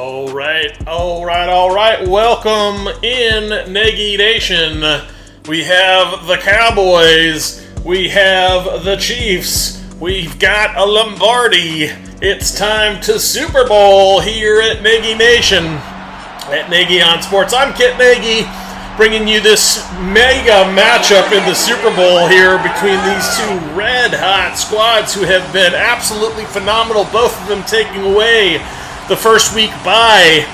All right. Welcome in, Nagy Nation. We have the Cowboys. We have the Chiefs. We've got a Lombardi. It's time to Super Bowl here at Nagy Nation. At Nagy on Sports, I'm Kit Nagy, bringing you this mega matchup in the Super Bowl here between these two red-hot squads who have been absolutely phenomenal, both of them taking away the first week bye,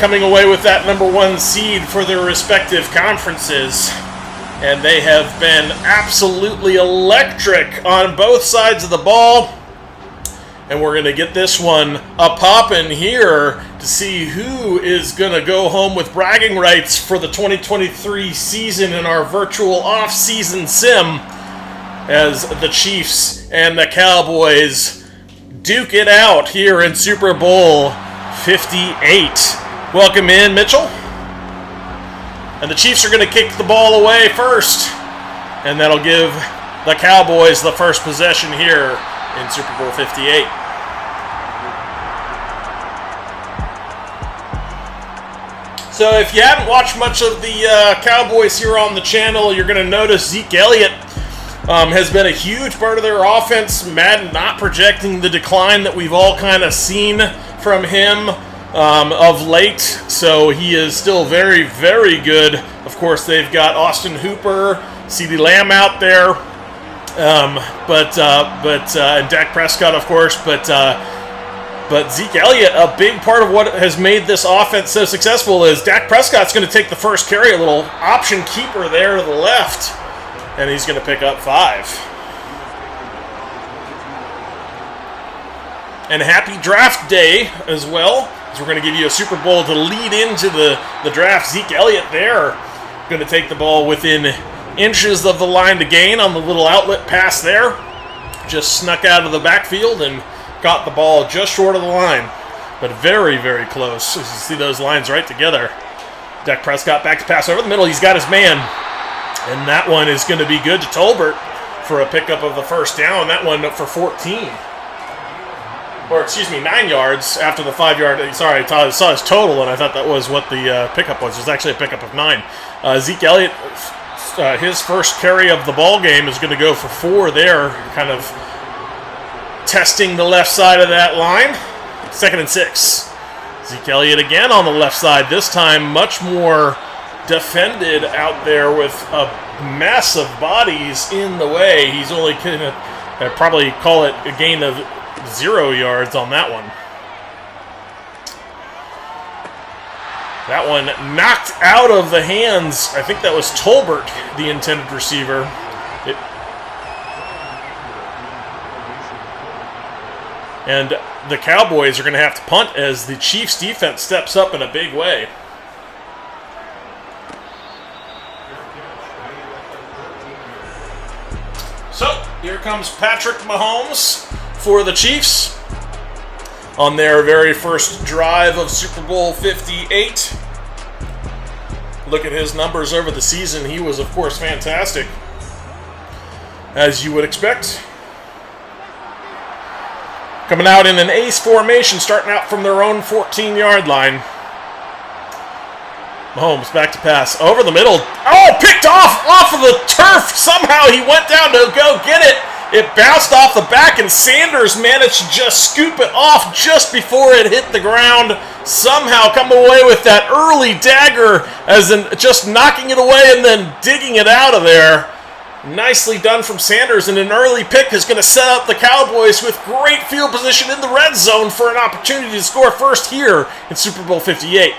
coming away with that number one seed for their respective conferences. And they have been absolutely electric on both sides of the ball. And we're going to get this one a-poppin' here to see who is going to go home with bragging rights for the 2023 season in our virtual off-season sim as the Chiefs and the Cowboys duke it out here in Super Bowl 58. Welcome in, Mitchell. And the Chiefs are going to kick the ball away first, and that'll give the Cowboys the first possession here in Super Bowl 58. So if you haven't watched much of the Cowboys here on the channel, you're going to notice Zeke Elliott has been a huge part of their offense. Madden not projecting the decline that we've all kind of seen from him of late. So he is still very, very good. Of course, they've got Austin Hooper, CeeDee Lamb out there. And Dak Prescott, of course, but Zeke Elliott, a big part of what has made this offense so successful is Dak Prescott's going to take the first carry, a little option keeper there to the left, and he's going to pick up 5. And happy draft day as well, as we're going to give you a Super Bowl to lead into the draft. Zeke Elliott there, going to take the ball within inches of the line to gain on the little outlet pass there. Just snuck out of the backfield and got the ball just short of the line, but very, very close. As you see those lines right together. Dak Prescott back to pass over the middle. He's got his man, and that one is going to be good to Tolbert for a pickup of the first down. That one for 14. Or, excuse me, 9 yards after the 5-yard. Sorry, I saw his total, and I thought that was what the pickup was. It was actually a pickup of 9. Zeke Elliott, his first carry of the ball game is going to go for 4 there, kind of testing the left side of that line. 2nd and 6. Zeke Elliott again on the left side. This time much more defended out there with a mess of bodies in the way. He's only going to probably call it a gain of 0 yards on that one. That one knocked out of the hands. I think that was Tolbert, the intended receiver. And the Cowboys are going to have to punt as the Chiefs defense steps up in a big way. So, here comes Patrick Mahomes for the Chiefs on their very first drive of Super Bowl 58. Look at his numbers over the season. He was, of course, fantastic, as you would expect. Coming out in an ace formation, starting out from their own 14-yard line. Mahomes back to pass. Over the middle. Oh, picked off of the turf. Somehow he went down to go get it. It bounced off the back, and Sanders managed to just scoop it off just before it hit the ground. Somehow come away with that early dagger, as in just knocking it away and then digging it out of there. Nicely done from Sanders, and an early pick is going to set up the Cowboys with great field position in the red zone for an opportunity to score first here in Super Bowl 58.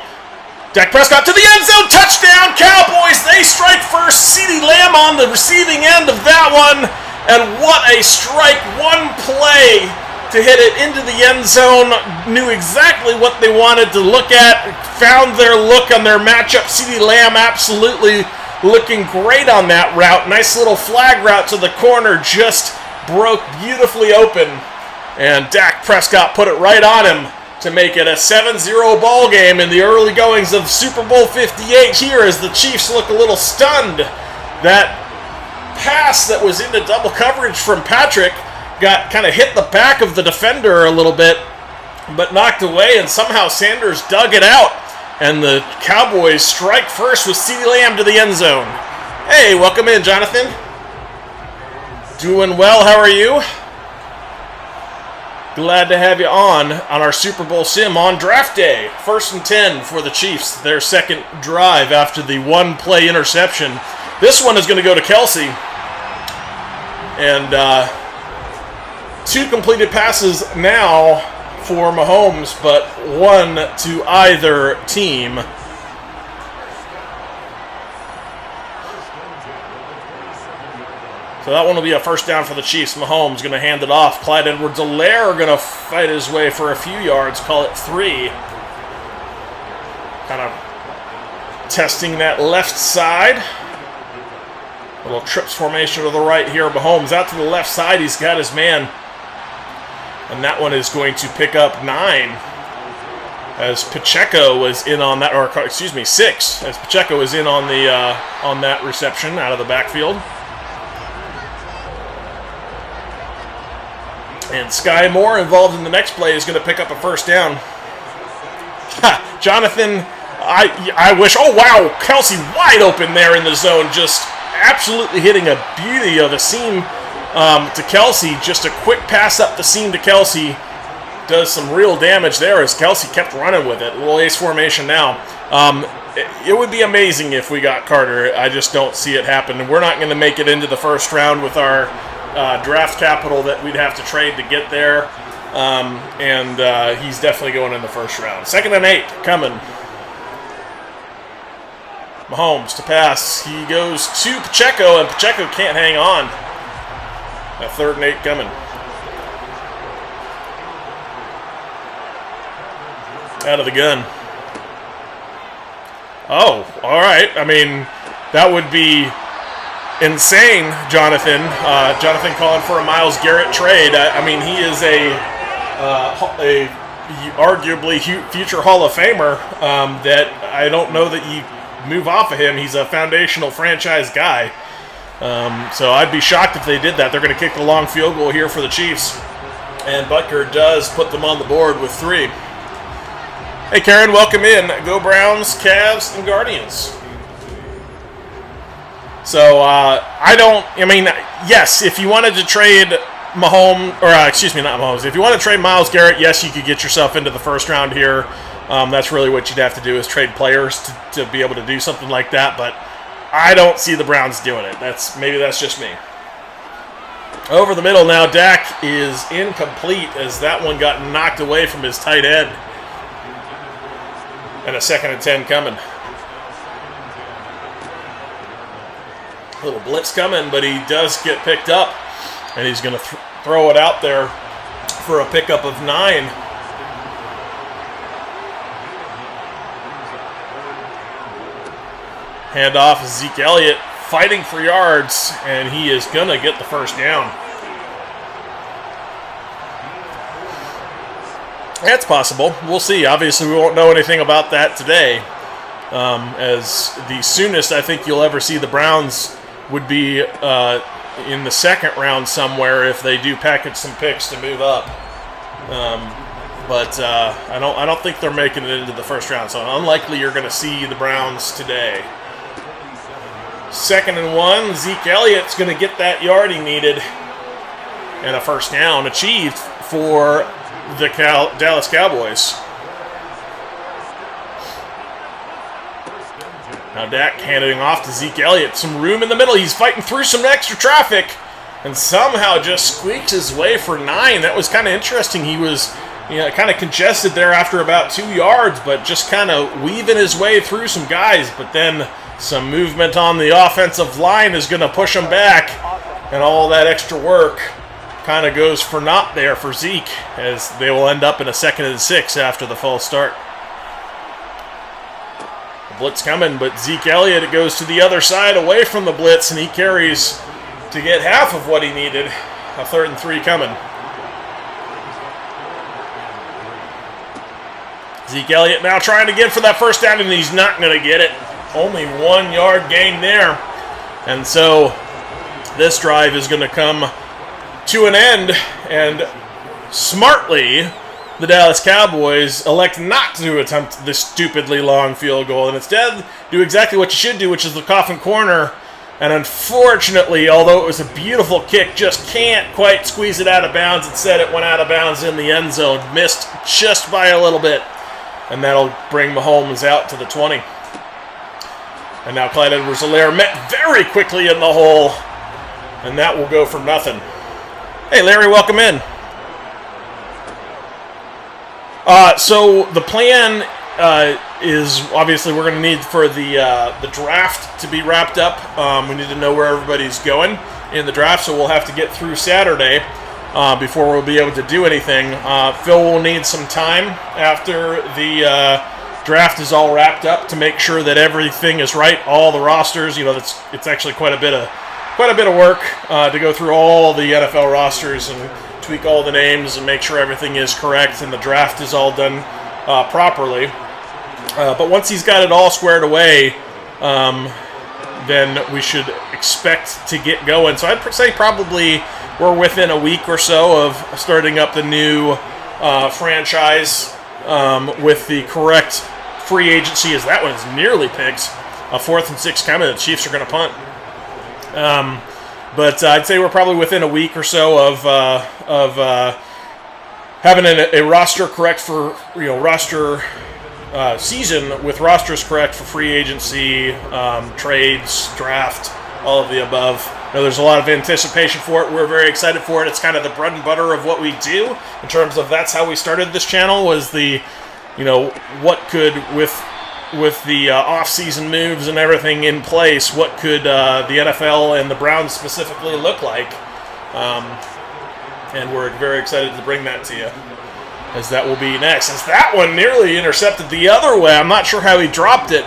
Dak Prescott to the end zone, touchdown Cowboys! They strike first, CeeDee Lamb on the receiving end of that one, and what a strike, one play to hit it into the end zone, knew exactly what they wanted to look at, found their look on their matchup. CeeDee Lamb absolutely looking great on that route. Nice little flag route to the corner, just broke beautifully open. And Dak Prescott put it right on him to make it a 7-0 ball game in the early goings of Super Bowl 58 here as the Chiefs look a little stunned. That pass that was into double coverage from Patrick got kind of hit the back of the defender a little bit, but knocked away, and somehow Sanders dug it out. And the Cowboys strike first with CeeDee Lamb to the end zone. Hey, welcome in, Jonathan. Doing well, how are you? Glad to have you on our Super Bowl sim on draft day. 1st and 10 for the Chiefs, their second drive after the one-play interception. This one is going to go to Kelsey. And 2 completed passes now for Mahomes, but 1 to either team. So that one will be a first down for the Chiefs. Mahomes going to hand it off. Clyde Edwards-Helaire going to fight his way for a few yards, call it 3. Kind of testing that left side. Little trips formation to the right here. Mahomes out to the left side. He's got his man. And that one is going to pick up 9. As Pacheco was in on that, or excuse me, 6. As Pacheco is in on the on that reception out of the backfield. And Sky Moore, involved in the next play, is going to pick up a first down. Ha! Jonathan, I wish... Oh, wow! Kelsey wide open there in the zone. Just absolutely hitting a beauty of a seam to Kelsey. Just a quick pass up the seam to Kelsey. Does some real damage there as Kelsey kept running with it. A little ace formation now. It would be amazing if we got Carter. I just don't see it happen. We're not going to make it into the first round with our... draft capital that we'd have to trade to get there, and he's definitely going in the first round. 2nd and 8 coming. Mahomes to pass. He goes to Pacheco, and Pacheco can't hang on. A 3rd and 8 coming. Out of the gun. Oh, all right. I mean, that would be insane, Jonathan. Jonathan calling for a Myles Garrett trade. I mean, he is a arguably future Hall of Famer that I don't know that you move off of him. He's a foundational franchise guy. So I'd be shocked if they did that. They're going to kick the long field goal here for the Chiefs. And Butker does put them on the board with 3. Hey, Karen, welcome in. Go Browns, Cavs, and Guardians. So, yes, if you wanted to trade Mahomes, or excuse me, not Mahomes, if you want to trade Myles Garrett, yes, you could get yourself into the first round here. That's really what you'd have to do is trade players to be able to do something like that, but I don't see the Browns doing it. Maybe that's just me. Over the middle now, Dak is incomplete as that one got knocked away from his tight end. And a 2nd and 10 coming. Little blitz coming, but he does get picked up, and he's going to throw it out there for a pickup of 9. Handoff is Zeke Elliott fighting for yards, and he is going to get the first down. That's possible. We'll see. Obviously, we won't know anything about that today, as the soonest I think you'll ever see the Browns would be in the 2nd round somewhere if they do package some picks to move up. But I don't think they're making it into the first round, so unlikely you're going to see the Browns today. 2nd and 1, Zeke Elliott's going to get that yard he needed, and a first down achieved for the Dallas Cowboys. Now Dak handing off to Zeke Elliott. Some room in the middle. He's fighting through some extra traffic and somehow just squeaks his way for 9. That was kind of interesting. He was kind of congested there after about 2 yards, but just kind of weaving his way through some guys. But then some movement on the offensive line is going to push him back, and all that extra work kind of goes for naught there for Zeke, as they will end up in a 2nd and 6 after the false start. The blitz coming, but Zeke Elliott goes to the other side away from the blitz, and he carries to get half of what he needed. A 3rd and 3 coming. Zeke Elliott now trying to get for that first down, and he's not going to get it. Only 1 yard gain there. And so this drive is going to come to an end, and smartly, the Dallas Cowboys elect not to attempt this stupidly long field goal and instead do exactly what you should do, which is the coffin corner. And unfortunately, although it was a beautiful kick, just can't quite squeeze it out of bounds. Instead, it went out of bounds in the end zone. Missed just by a little bit. And that'll bring Mahomes out to the 20. And now Clyde Edwards-Helaire met very quickly in the hole. And that will go for nothing. Hey, Larry, welcome in. So the plan is obviously we're going to need for the draft to be wrapped up. We need to know where everybody's going in the draft, so we'll have to get through Saturday before we'll be able to do anything. Phil will need some time after the draft is all wrapped up to make sure that everything is right. All the rosters, it's actually quite a bit of work to go through all the NFL rosters and tweak all the names and make sure everything is correct and the draft is all done properly. But once he's got it all squared away, then we should expect to get going. So I'd say probably we're within a week or so of starting up the new franchise with the correct free agency, as that one's nearly picked. 4th and 6 coming. The Chiefs are going to punt. But I'd say we're probably within a week or so of having a roster correct for roster season with rosters correct for free agency, trades, draft, all of the above. There's a lot of anticipation for it. We're very excited for it. It's kind of the bread and butter of what we do in terms of that's how we started this channel was the, what could with the off-season moves and everything in place, what could the NFL and the Browns specifically look like? And we're very excited to bring that to you, as that will be next. As that one nearly intercepted the other way. I'm not sure how he dropped it,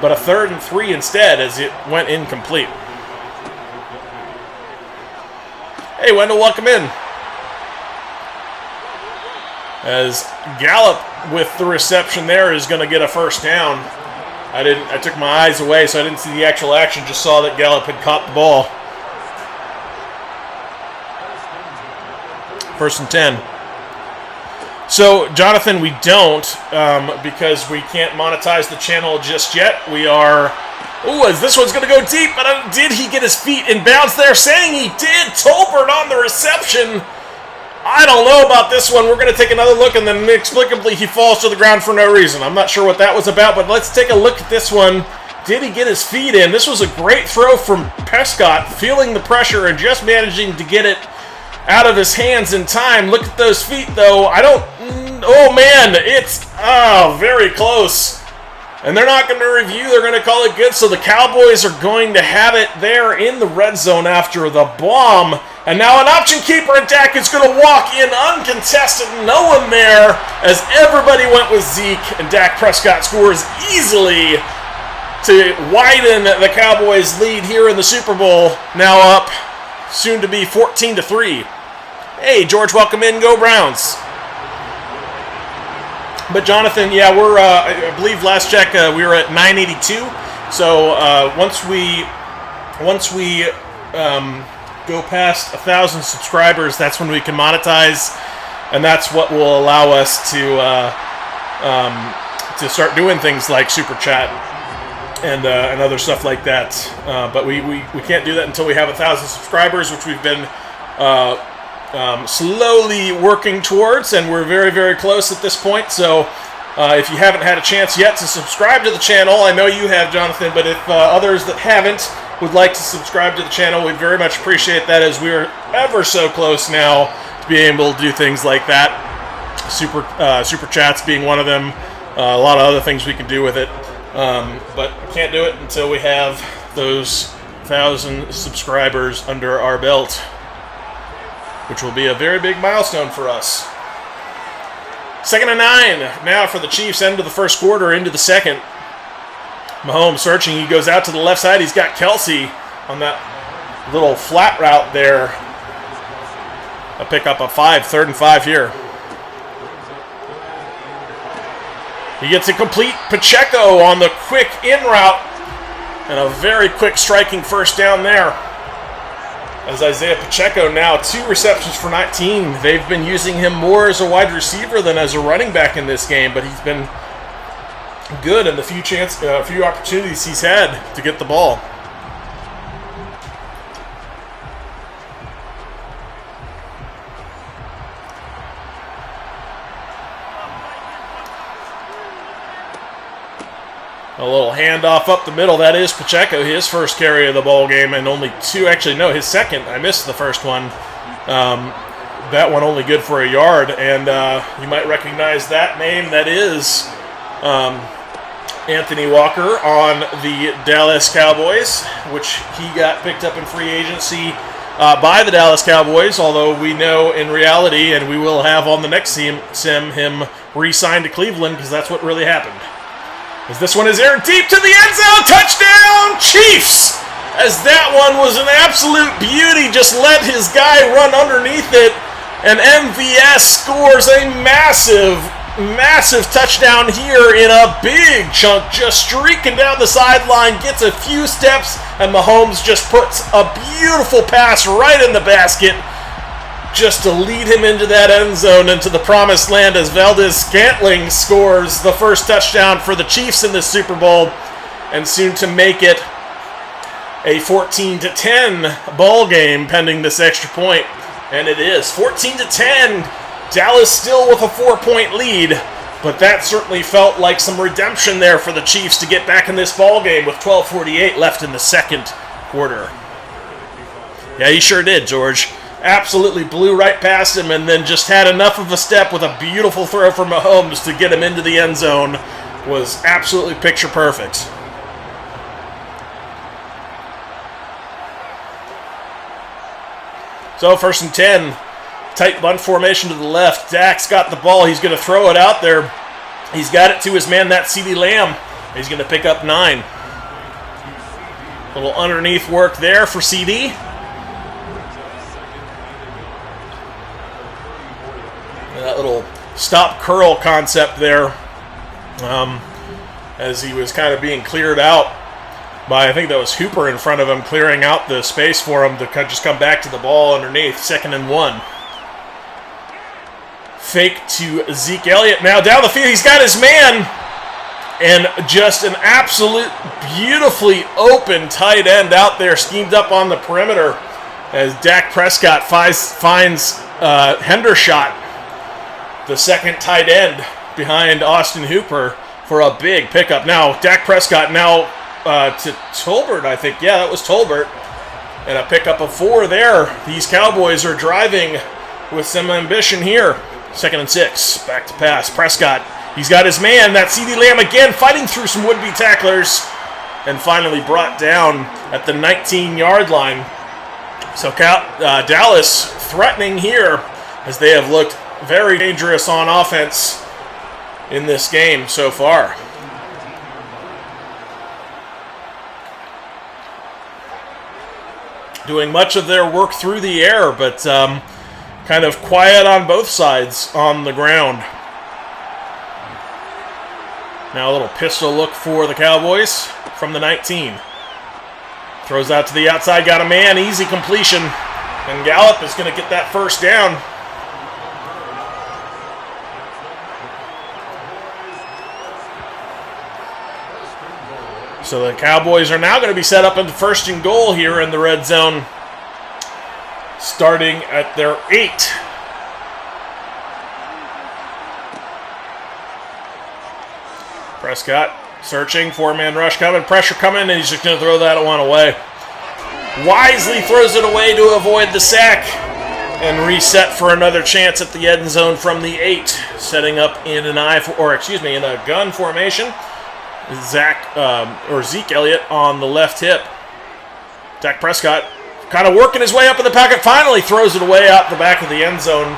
but a 3rd and 3 instead as it went incomplete. Hey, Wendell, welcome in. As Gallup with the reception there is going to get a first down. I took my eyes away, so I didn't see the actual action, just saw that Gallup had caught the ball. 1st and 10. So, Jonathan, we don't, because we can't monetize the channel just yet. We are... Ooh, as this one's going to go deep, but did he get his feet in bounds there? Saying he did. Tolbert on the reception. I don't know about this one. We're going to take another look, and then inexplicably he falls to the ground for no reason. I'm not sure what that was about, but let's take a look at this one. Did he get his feet in? This was a great throw from Prescott, feeling the pressure and just managing to get it out of his hands in time. Look at those feet, though. Oh, man, it's very close. And they're not going to review. They're going to call it good. So the Cowboys are going to have it there in the red zone after the bomb. And now an option keeper, and Dak is going to walk in uncontested. No one there as everybody went with Zeke. And Dak Prescott scores easily to widen the Cowboys' lead here in the Super Bowl. Now up, soon to be 14-3. Hey, George, welcome in. Go Browns. But Jonathan, yeah, we're I believe last check we were at 982. So once we go past 1,000 subscribers, that's when we can monetize, and that's what will allow us to start doing things like Super Chat and other stuff like that. But we can't do that until we have 1,000 subscribers, which we've been slowly working towards, and we're very, very close at this point. So if you haven't had a chance yet to subscribe to the channel, I know you have, Jonathan, but if others that haven't would like to subscribe to the channel, we'd very much appreciate that, as we're ever so close now to being able to do things like that. Super chats being one of them. A lot of other things we can do with it. But we can't do it until we have those 1,000 subscribers under our belt, which will be a very big milestone for us. 2nd and 9 now for the Chiefs, end of the first quarter, into the second. Mahomes searching. He goes out to the left side. He's got Kelsey on that little flat route there. A pickup of 5, 3rd and 5 here. He gets a complete Pacheco on the quick in route, and a very quick striking first down there. as Isaiah Pacheco now 2 receptions for 19. They've been using him more as a wide receiver than as a running back in this game, but he's been good in the few opportunities he's had to get the ball. A little handoff up the middle. That is Pacheco, his first carry of the ball game, and only 2. Actually, no, his second. I missed the first one. That one only good for a yard, and you might recognize that name. That is Anthony Walker on the Dallas Cowboys, which he got picked up in free agency by the Dallas Cowboys, although we know in reality, and we will have on the next sim him re-signed to Cleveland, because that's what really happened. As this one is aired deep to the end zone. Touchdown, Chiefs! As that one was an absolute beauty. Just let his guy run underneath it. And MVS scores a massive, massive touchdown here in a big chunk. Just streaking down the sideline. Gets a few steps. And Mahomes just puts a beautiful pass right in the basket, just to lead him into that end zone, into the promised land, as Valdez-Scantling scores the first touchdown for the Chiefs in this Super Bowl, and soon to make it a 14-10 ball game pending this extra point. And it is 14-10. Dallas still with a 4-point lead, but that certainly felt like some redemption there for the Chiefs to get back in this ball game with 12:48 left in the second quarter. Yeah, he sure did, George. Absolutely blew right past him, and then just had enough of a step with a beautiful throw from Mahomes to get him into the end zone. Was absolutely picture perfect. So 1st and 10, tight bunt formation to the left. Dak's got the ball. He's going to throw it out there. He's got it to his man, that CeeDee Lamb. He's going to pick up 9. Little underneath work there for CD. That little stop curl concept there, as he was kind of being cleared out by, I think that was Hooper in front of him, clearing out the space for him to just come back to the ball underneath. 2nd and 1. Fake to Zeke Elliott. Now down the field, he's got his man, and just an absolute beautifully open tight end out there, schemed up on the perimeter, as Dak Prescott finds Hendershot, the second tight end behind Austin Hooper, for a big pickup. Now, Dak Prescott now to Tolbert, I think. Yeah, that was Tolbert. And a pickup of 4 there. These Cowboys are driving with some ambition here. 2nd and 6. Back to pass. Prescott. He's got his man. That CeeDee Lamb again, fighting through some would-be tacklers. And finally brought down at the 19-yard line. So Dallas threatening here, as they have looked very dangerous on offense in this game so far. Doing much of their work through the air, but kind of quiet on both sides on the ground. Now a little pistol look for the Cowboys from the 19. Throws out to the outside, got a man, easy completion. And Gallup is going to get that first down. So the Cowboys are now going to be set up into 1st and goal here in the red zone, starting at their 8. Prescott searching, 4-man rush coming, pressure coming, and he's just going to throw that one away. Wisely throws it away to avoid the sack and reset for another chance at the end zone from the 8, setting up in in a gun formation. Zeke Elliott on the left hip. Dak Prescott kind of working his way up in the pocket, finally throws it away out the back of the end zone.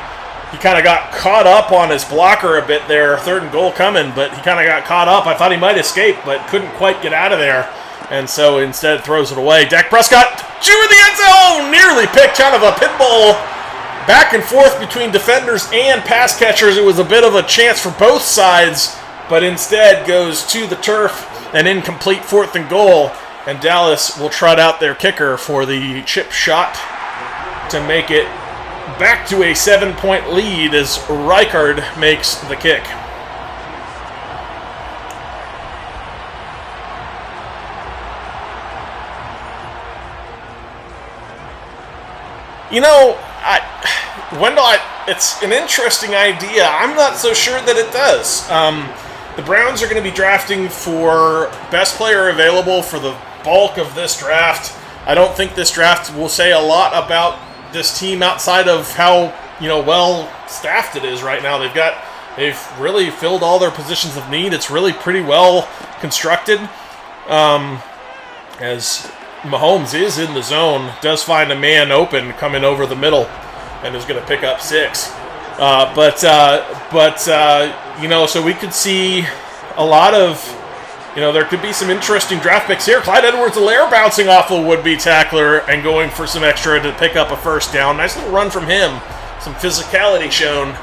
He kind of got caught up on his blocker a bit there. 3rd and goal coming, but he kind of got caught up. I thought he might escape, but couldn't quite get out of there. And so instead throws it away. Dak Prescott, chew in the end zone! Nearly picked, kind of a pit bull back and forth between defenders and pass catchers. It was a bit of a chance for both sides, but instead goes to the turf, an incomplete 4th and goal, and Dallas will trot out their kicker for the chip shot to make it back to a 7-point lead as Rijkaard makes the kick. You know, Wendell, it's an interesting idea. I'm not so sure that it does. The Browns are going to be drafting for best player available for the bulk of this draft. I don't think this draft will say a lot about this team outside of how, well staffed it is right now. They've really filled all their positions of need. It's really pretty well constructed. As Mahomes is in the zone, does find a man open coming over the middle, and is going to pick up 6. So we could see a lot of, there could be some interesting draft picks here. Clyde Edwards-Helaire bouncing off a would-be tackler and going for some extra to pick up a first down. Nice little run from him. Some physicality shown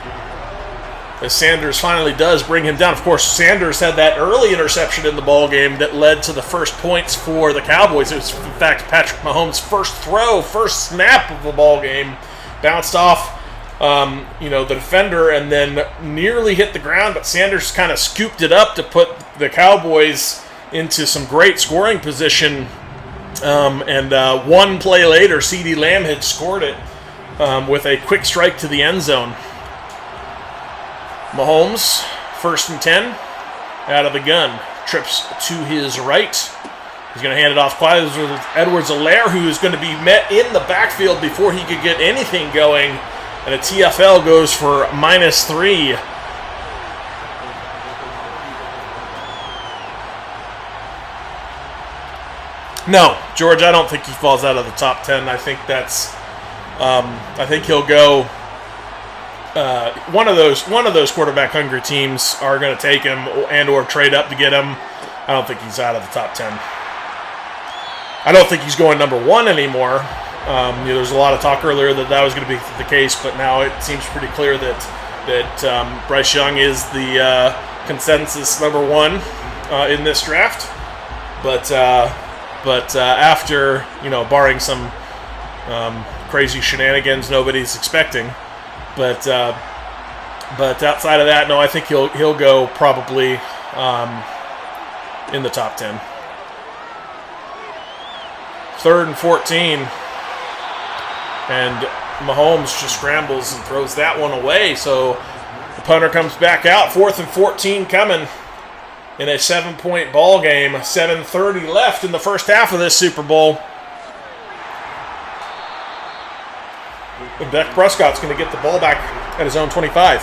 as Sanders finally does bring him down. Of course, Sanders had that early interception in the ballgame that led to the first points for the Cowboys. It was, in fact, Patrick Mahomes' first snap of the ballgame. Bounced off the defender and then nearly hit the ground, but Sanders kind of scooped it up to put the Cowboys into some great scoring position. One play later, CeeDee Lamb had scored it with a quick strike to the end zone. Mahomes, 1st and 10, out of the gun. Trips to his right. He's going to hand it off Clyde Edwards-Helaire, who is going to be met in the backfield before he could get anything going. And a TFL goes for -3. No, George, I don't think he falls out of the top 10. I think I think he'll go. One of those quarterback hungry teams are going to take him or trade up to get him. I don't think he's out of the top 10. I don't think he's going number 1 anymore. There's a lot of talk earlier that was going to be the case, but now it seems pretty clear that Bryce Young is the consensus number 1 in this draft. But after barring some crazy shenanigans nobody's expecting, but outside of that, no, I think he'll go probably in the top 10. 3rd and 14. And Mahomes just scrambles and throws that one away. So the punter comes back out. 4th and 14 coming in a 7-point ball game. 7:30 left in the first half of this Super Bowl. And Dak Prescott's going to get the ball back at his own 25.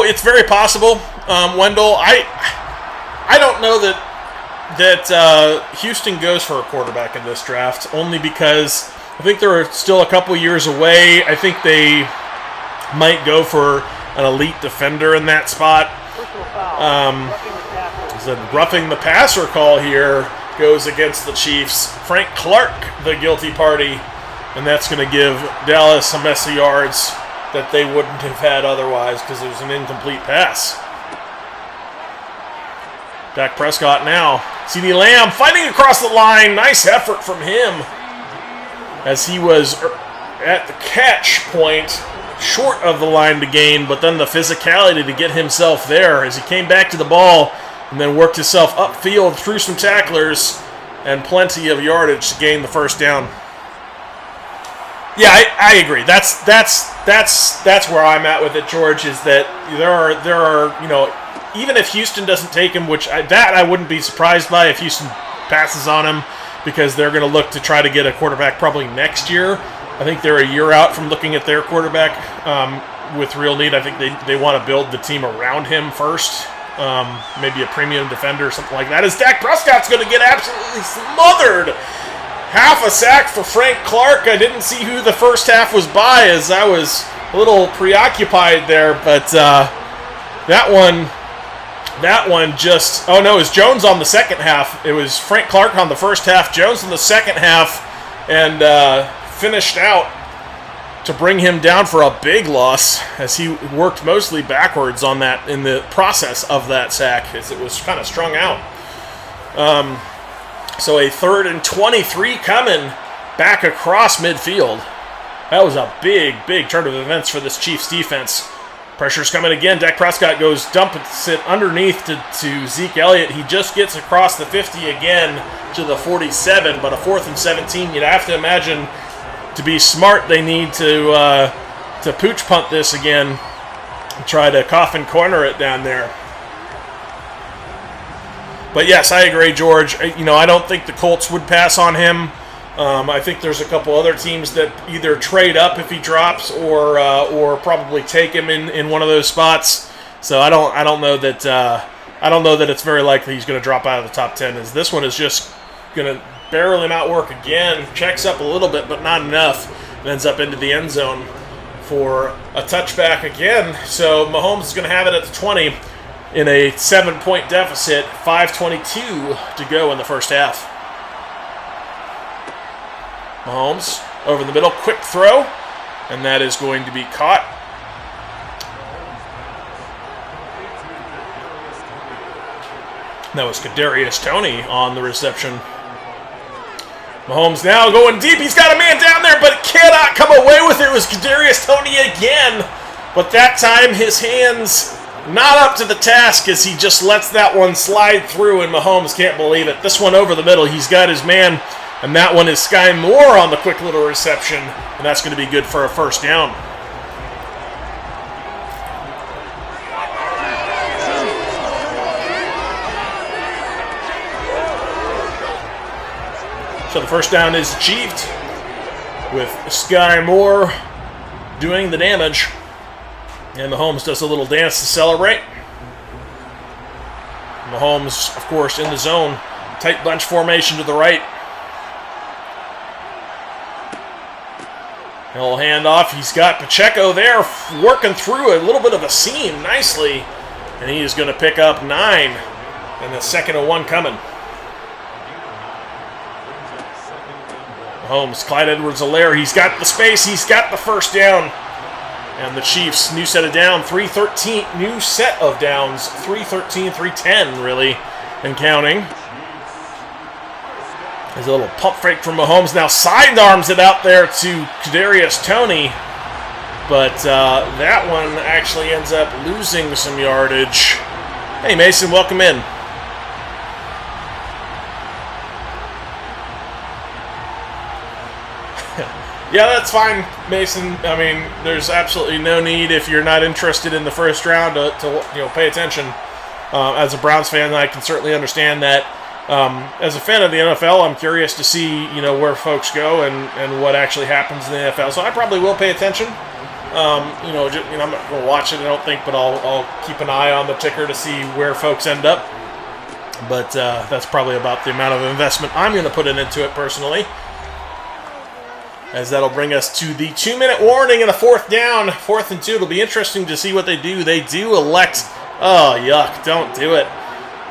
It's very possible, Wendell. I don't know that Houston goes for a quarterback in this draft, only because I think they're still a couple years away. I think they might go for an elite defender in that spot. Roughing the passer call here goes against the Chiefs. Frank Clark, the guilty party, and that's going to give Dallas a mess of yards that they wouldn't have had otherwise because it was an incomplete pass. Dak Prescott now. CeeDee Lamb fighting across the line. Nice effort from him as he was at the catch point, short of the line to gain, but then the physicality to get himself there as he came back to the ball and then worked himself upfield through some tacklers and plenty of yardage to gain the first down. Yeah, I agree. That's where I'm at with it, George, is that there are even if Houston doesn't take him, which I wouldn't be surprised by if Houston passes on him, because they're going to look to try to get a quarterback probably next year. I think they're a year out from looking at their quarterback with real need. I think they want to build the team around him first. Maybe a premium defender or something like that. As Dak Prescott's going to get absolutely smothered. Half a sack for Frank Clark. I didn't see who the first half was by as I was a little preoccupied there, but that one just... Oh, no, it was Jones on the second half. It was Frank Clark on the first half, Jones in the second half, and finished out to bring him down for a big loss as he worked mostly backwards on that in the process of that sack as it was kind of strung out. So a 3rd and 23 coming back across midfield. That was a big, big turn of events for this Chiefs defense. Pressure's coming again. Dak Prescott goes dumps it underneath to Zeke Elliott. He just gets across the 50 again to the 47, but a 4th and 17. You'd have to imagine, to be smart, they need to pooch punt this again and try to coffin corner it down there. But yes, I agree, George. I don't think the Colts would pass on him. I think there's a couple other teams that either trade up if he drops or probably take him in one of those spots. So I don't know that it's very likely he's going to drop out of the top 10. As this one is just going to barrel him outwork again. Checks up a little bit, but not enough. And ends up into the end zone for a touchback again. So Mahomes is going to have it at the 20 in a 7-point deficit. 5:22 to go in the first half. Mahomes over the middle, quick throw, and that is going to be caught. That was Kadarius Toney on the reception. Mahomes now going deep. He's got a man down there, but cannot come away with it. It was Kadarius Toney again, but that time his hands not up to the task as he just lets that one slide through, and Mahomes can't believe it. This one over the middle, he's got his man. And that one is Sky Moore on the quick little reception, and that's going to be good for a first down. So the first down is achieved with Sky Moore doing the damage. And Mahomes does a little dance to celebrate. Mahomes, of course, in the zone. Tight bunch formation to the right. He'll hand off. He's got Pacheco there working through a little bit of a seam nicely. And he is going to pick up 9. And a 2nd and 1 coming. Mahomes, Clyde Edwards-Helaire. He's got the space. He's got the first down. And the Chiefs, new set of down. 3-13. New set of downs. 3-13, 3-10 really. And counting. There's a little pump fake from Mahomes. Now sidearms it out there to Kadarius Toney. But that one actually ends up losing some yardage. Hey, Mason, welcome in. Yeah, that's fine, Mason. I mean, there's absolutely no need if you're not interested in the first round to pay attention. As a Browns fan, I can certainly understand that. As a fan of the NFL, I'm curious to see, where folks go and what actually happens in the NFL. So I probably will pay attention. I'm not going to watch it, I don't think, but I'll keep an eye on the ticker to see where folks end up. But that's probably about the amount of investment I'm going to put into it personally. As that'll bring us to the 2-minute warning and a 4th down. 4th and 2. It'll be interesting to see what they do. They do elect... Oh, yuck. Don't do it.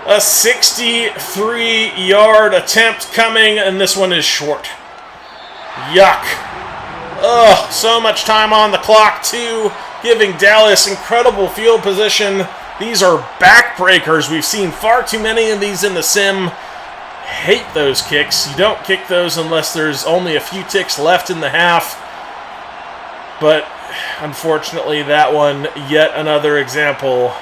A 63-yard attempt coming, and this one is short. Yuck. Ugh, so much time on the clock, too, giving Dallas incredible field position. These are backbreakers. We've seen far too many of these in the sim. Hate those kicks. You don't kick those unless there's only a few ticks left in the half. But, unfortunately, that one, yet another example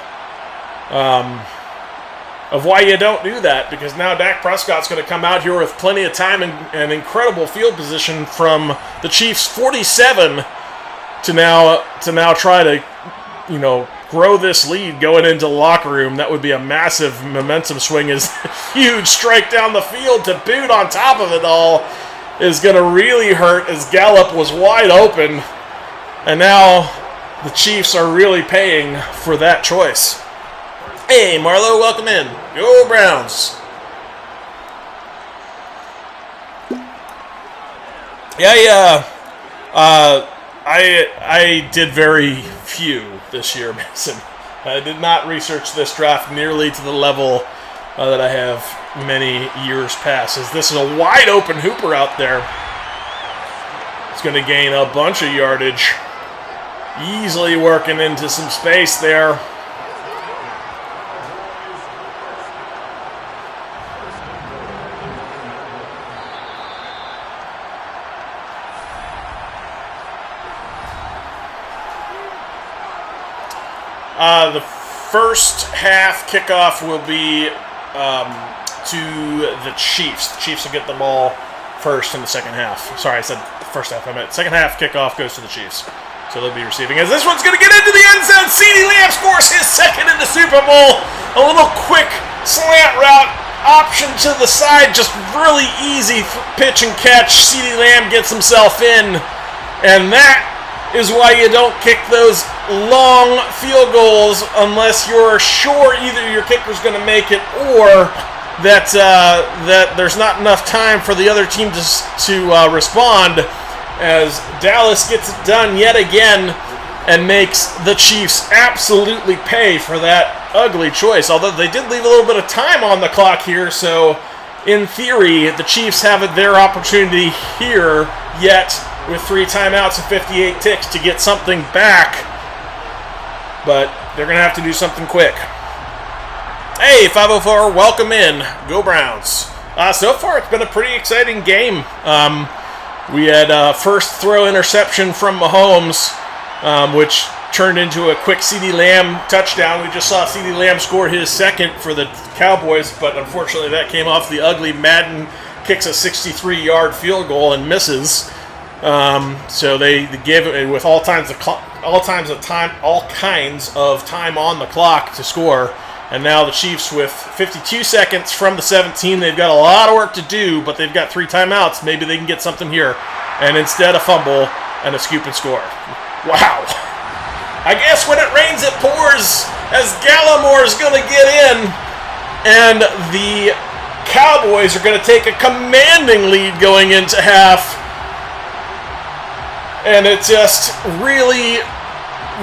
of why you don't do that, because now Dak Prescott's going to come out here with plenty of time and incredible field position from the Chiefs' 47 to now try to, grow this lead going into the locker room. That would be a massive momentum swing. As huge strike down the field to boot on top of it all is going to really hurt, as Gallup was wide open, and now the Chiefs are really paying for that choice. Hey, Marlo, welcome in. Go Browns. Yeah, I did very few this year, Mason. I did not research this draft nearly to the level that I have many years past, as this is a wide open Hooper out there. It's going to gain a bunch of yardage. Easily working into some space there. The first half kickoff will be to the Chiefs. The Chiefs will get the ball first in the second half. Sorry, I said first half. I meant second half kickoff goes to the Chiefs. So they'll be receiving. As this one's going to get into the end zone. CeeDee Lamb scores his second in the Super Bowl. A little quick slant route option to the side. Just really easy pitch and catch. CeeDee Lamb gets himself in. And that is why you don't kick those long field goals unless you're sure either your kicker's going to make it or that there's not enough time for the other team to respond, as Dallas gets it done yet again and makes the Chiefs absolutely pay for that ugly choice. Although they did leave a little bit of time on the clock here, so in theory, the Chiefs have their opportunity here yet with 3 timeouts and 58 ticks to get something back. But they're going to have to do something quick. Hey, 504, welcome in. Go Browns. So far, it's been a pretty exciting game. We had first throw interception from Mahomes, which turned into a quick CeeDee Lamb touchdown. We just saw CeeDee Lamb score his second for the Cowboys, but unfortunately that came off the ugly Madden kicks a 63-yard field goal and misses. So they gave it with all kinds of time on the clock to score. And now the Chiefs with 52 seconds from the 17. They've got a lot of work to do, but they've got 3 timeouts. Maybe they can get something here. And instead, a fumble and a scoop and score. Wow. I guess when it rains, it pours, as Gallimore's going to get in. And the Cowboys are going to take a commanding lead going into half. And it just really,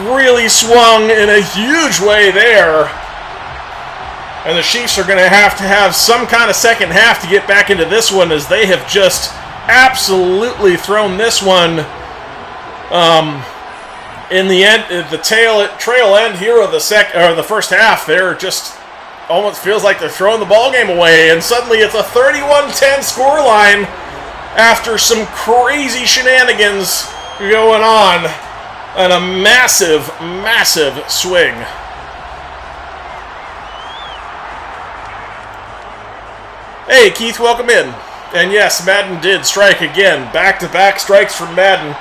really swung in a huge way there. And the Chiefs are going to have some kind of second half to get back into this one, as they have just absolutely thrown this one in the end, the trail end here of the first half. They're just almost feels like they're throwing the ball game away, and suddenly it's a 31-10 scoreline after some crazy shenanigans going on and a massive, massive swing. Hey, Keith, welcome in. And yes, Madden did strike again. Back-to-back strikes from Madden.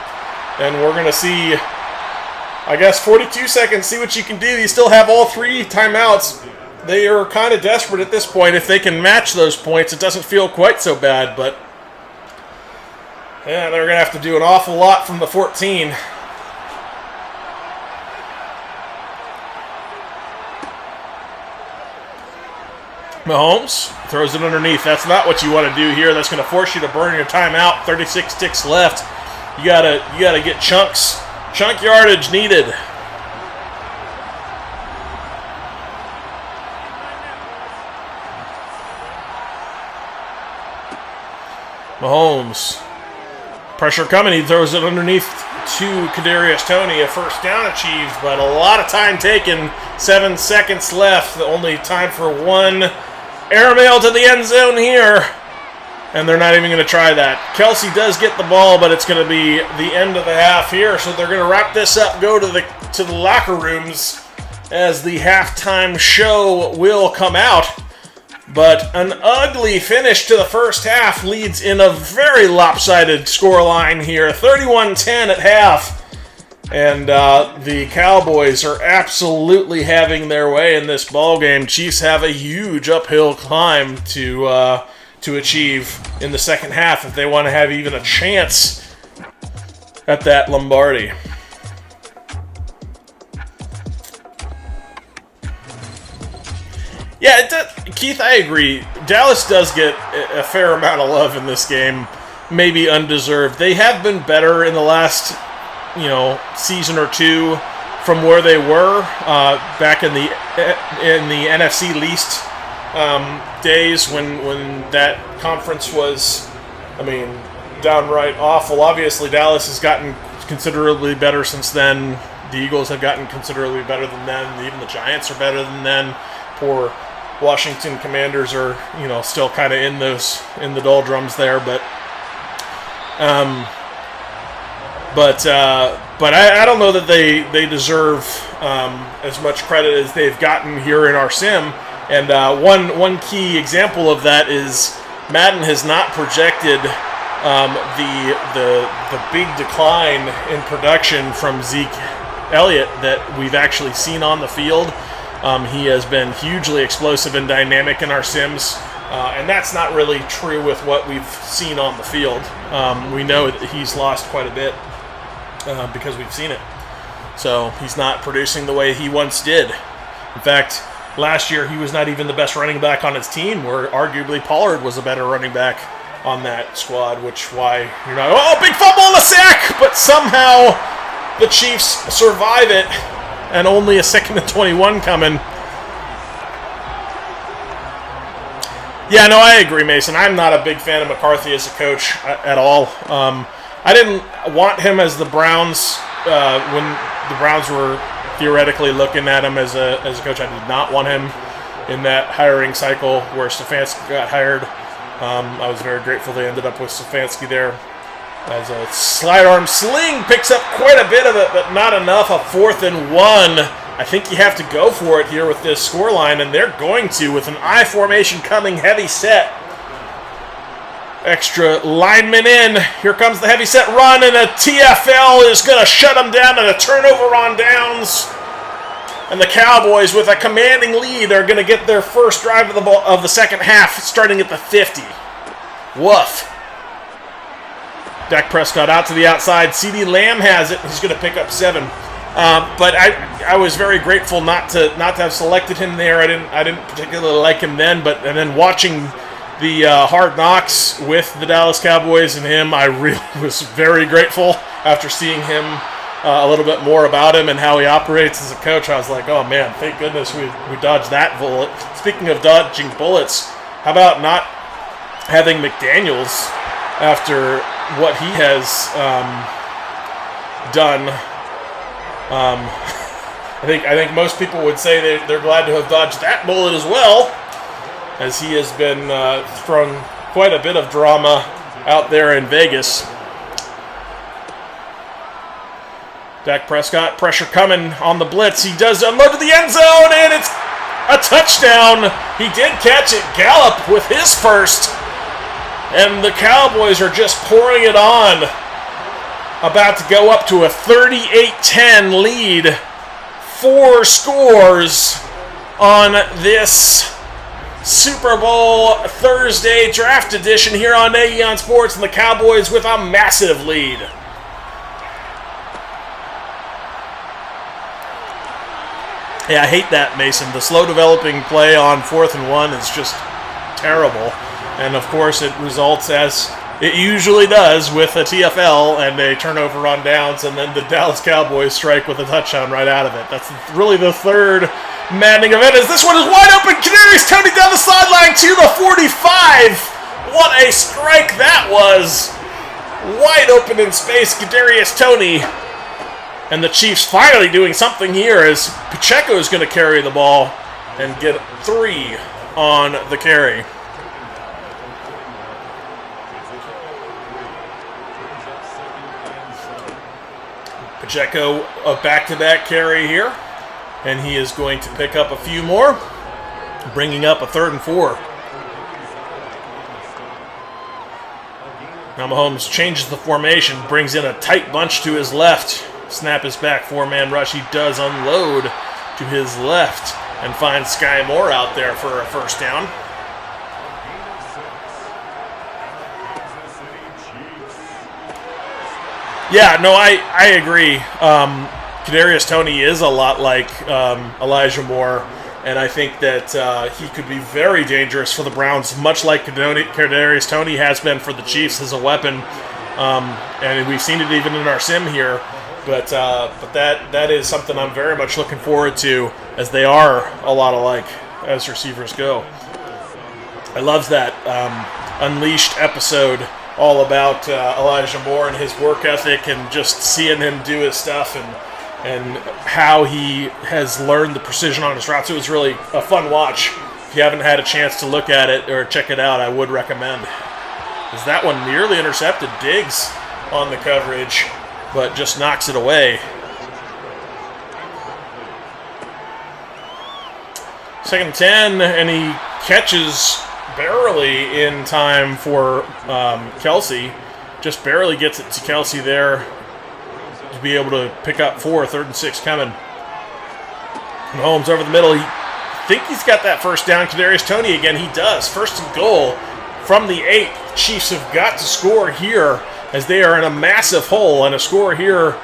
And we're going to see, I guess, 42 seconds. See what you can do. You still have all 3 timeouts. They are kind of desperate at this point. If they can match those points, it doesn't feel quite so bad. But, yeah, they're going to have to do an awful lot from the 14. Mahomes throws it underneath. That's not what you want to do here. That's going to force you to burn your timeout. 36 ticks left. You gotta get chunk yardage needed. Mahomes, pressure coming. He throws it underneath to Kadarius Toney. A first down achieved, but a lot of time taken. 7 seconds left. The only time for one airmail to the end zone here. And they're not even going to try that. Kelsey does get the ball, but it's going to be the end of the half here. So they're going to wrap this up, go to the locker rooms as the halftime show will come out. But an ugly finish to the first half leads in a very lopsided scoreline here. 31-10 at half. And the Cowboys are absolutely having their way in this ballgame. Chiefs have a huge uphill climb to achieve in the second half if they want to have even a chance at that Lombardi. Yeah, Keith, I agree. Dallas does get a fair amount of love in this game, maybe undeserved. They have been better in the last season or two from where they were back in the NFC least days when that conference was, downright awful. Obviously, Dallas has gotten considerably better since then. The Eagles have gotten considerably better than then. Even the Giants are better than then. Poor Washington Commanders are, still kind of in the doldrums there, but I don't know that they deserve as much credit as they've gotten here in our sim. And one key example of that is Madden has not projected the big decline in production from Zeke Elliott that we've actually seen on the field. He has been hugely explosive and dynamic in our sims, and that's not really true with what we've seen on the field. We know that he's lost quite a bit because we've seen it. So he's not producing the way he once did. In fact, last year he was not even the best running back on his team, where arguably Pollard was a better running back on that squad, which why you're not, oh, big fumble and a sack, but somehow the Chiefs survive it, and only a 2nd and 21 coming. Yeah, no, I agree, Mason. I'm not a big fan of McCarthy as a coach at all. I didn't want him as the Browns when the Browns were theoretically looking at him as a coach. I did not want him in that hiring cycle where Stefanski got hired. I was very grateful they ended up with Stefanski there. As a slide arm sling picks up quite a bit of it, but not enough. A 4th and 1. I think you have to go for it here with this scoreline, and they're going to with an I formation coming, heavy set. Extra lineman in. Here comes the heavy set run, and a TFL is going to shut them down, and a turnover on downs. And the Cowboys, with a commanding lead, are going to get their first drive of the second half, starting at the 50. Woof. Dak Prescott out to the outside. CeeDee Lamb has it. He's going to pick up 7. But I was very grateful not to have selected him there. I didn't particularly like him then, and then watching the Hard Knocks with the Dallas Cowboys and him, I really was very grateful after seeing him a little bit more about him and how he operates as a coach. I was like, oh man, thank goodness we dodged that bullet. Speaking of dodging bullets, how about not having McDaniels after what he has done? I think most people would say they're glad to have dodged that bullet as well, as he has been throwing quite a bit of drama out there in Vegas. Dak Prescott, pressure coming on the blitz. He does unload to the end zone, and it's a touchdown. He did catch it. Gallup with his first. And the Cowboys are just pouring it on. About to go up to a 38-10 lead. 4 scores on this Super Bowl Thursday draft edition here on Nagy Sports, and the Cowboys with a massive lead. Yeah, I hate that, Mason. The slow developing play on 4th and 1 is just terrible. And of course it results, as it usually does, with a TFL and a turnover on downs, and then the Dallas Cowboys strike with a touchdown right out of it. That's really the third maddening event, as this one is wide open. Kadarius Toney down the sideline to the 45. What a strike that was. Wide open in space, Kadarius Toney. And the Chiefs finally doing something here, as Pacheco is going to carry the ball and get 3 on the carry. Pacheco, a back-to-back carry here, and he is going to pick up a few more, bringing up a 3rd and 4. Now Mahomes changes the formation, brings in a tight bunch to his left. Snap is back, 4-man rush. He does unload to his left and finds Sky Moore out there for a first down. Yeah, no, I agree. Kadarius Toney is a lot like Elijah Moore, and I think that he could be very dangerous for the Browns, much like Kadarius Toney has been for the Chiefs as a weapon. And we've seen it even in our sim here. But that is something I'm very much looking forward to, as they are a lot alike as receivers go. I love that Unleashed episode, all about Elijah Moore and his work ethic, and just seeing him do his stuff and how he has learned the precision on his routes. It was really a fun watch. If you haven't had a chance to look at it or check it out, I would recommend. Because that one nearly intercepted Diggs on the coverage, but just knocks it away. 2nd and 10, and he catches barely in time for Kelsey. Just barely gets it to Kelsey there to be able to pick up 4. 3rd and 6 coming. Mahomes over the middle. I think he's got that first down. Kadarius Toney again. He does. 1st and goal from the 8. The Chiefs have got to score here as they are in a massive hole, and a score here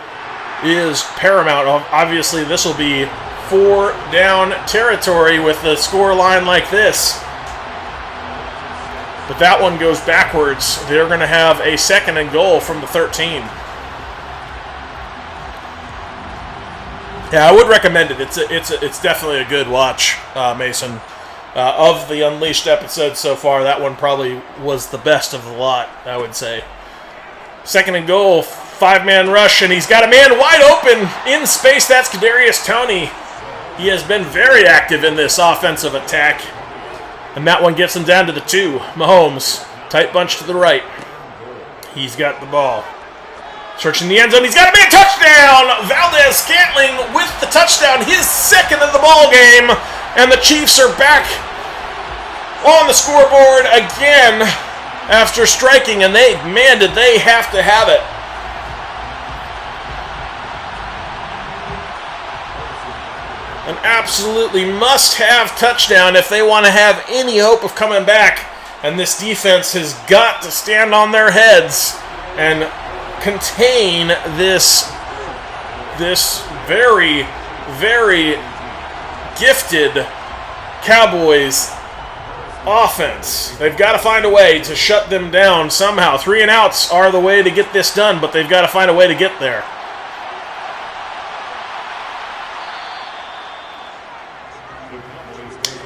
is paramount. Obviously, this will be 4 down territory with the score line like this. But that one goes backwards. They're going to have a 2nd and goal from the 13. Yeah, I would recommend it. It's definitely a good watch, Mason. Of the Unleashed episodes so far, that one probably was the best of the lot, I would say. 2nd and goal, 5-man rush, and he's got a man wide open in space. That's Kadarius Toney. He has been very active in this offensive attack. And that one gets him down to the 2. Mahomes, tight bunch to the right. He's got the ball. Searching the end zone. He's got a man, touchdown! Valdez-Scantling with the touchdown, his 2nd of the ball game. And the Chiefs are back on the scoreboard again after striking. And did they have to have it. An absolutely must-have touchdown if they want to have any hope of coming back. And this defense has got to stand on their heads and contain this very, very gifted Cowboys offense. They've got to find a way to shut them down somehow. 3 and outs are the way to get this done, but they've got to find a way to get there.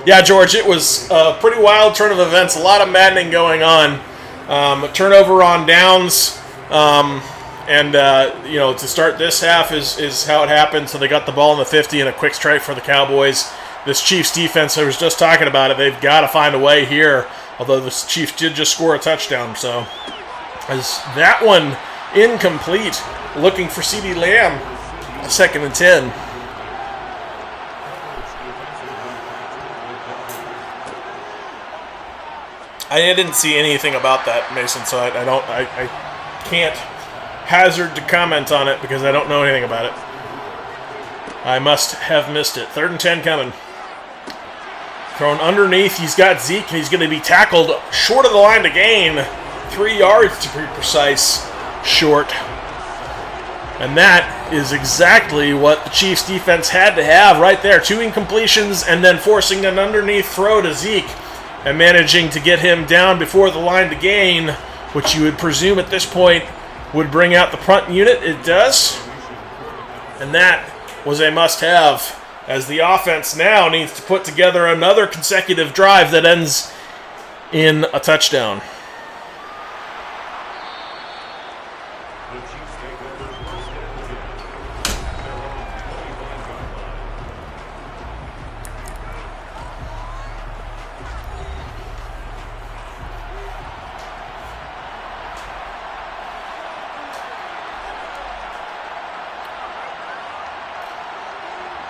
Yeah, George, it was a pretty wild turn of events. A lot of maddening going on. A turnover on downs. To start this half is how it happened. So they got the ball in the 50 and a quick strike for the Cowboys. This Chiefs defense, I was just talking about it, they've got to find a way here. Although the Chiefs did just score a touchdown. So is that one incomplete. Looking for CeeDee Lamb. 2nd and 10. I didn't see anything about that, Mason, so I can't hazard to comment on it because I don't know anything about it. I must have missed it. 3rd and 10 coming. Thrown underneath. He's got Zeke, and he's going to be tackled short of the line to gain. 3 yards to be precise. Short. And that is exactly what the Chiefs defense had to have right there. 2 incompletions and then forcing an underneath throw to Zeke and managing to get him down before the line to gain, which you would presume at this point would bring out the punt unit. It does. And that was a must-have, as the offense now needs to put together another consecutive drive that ends in a touchdown.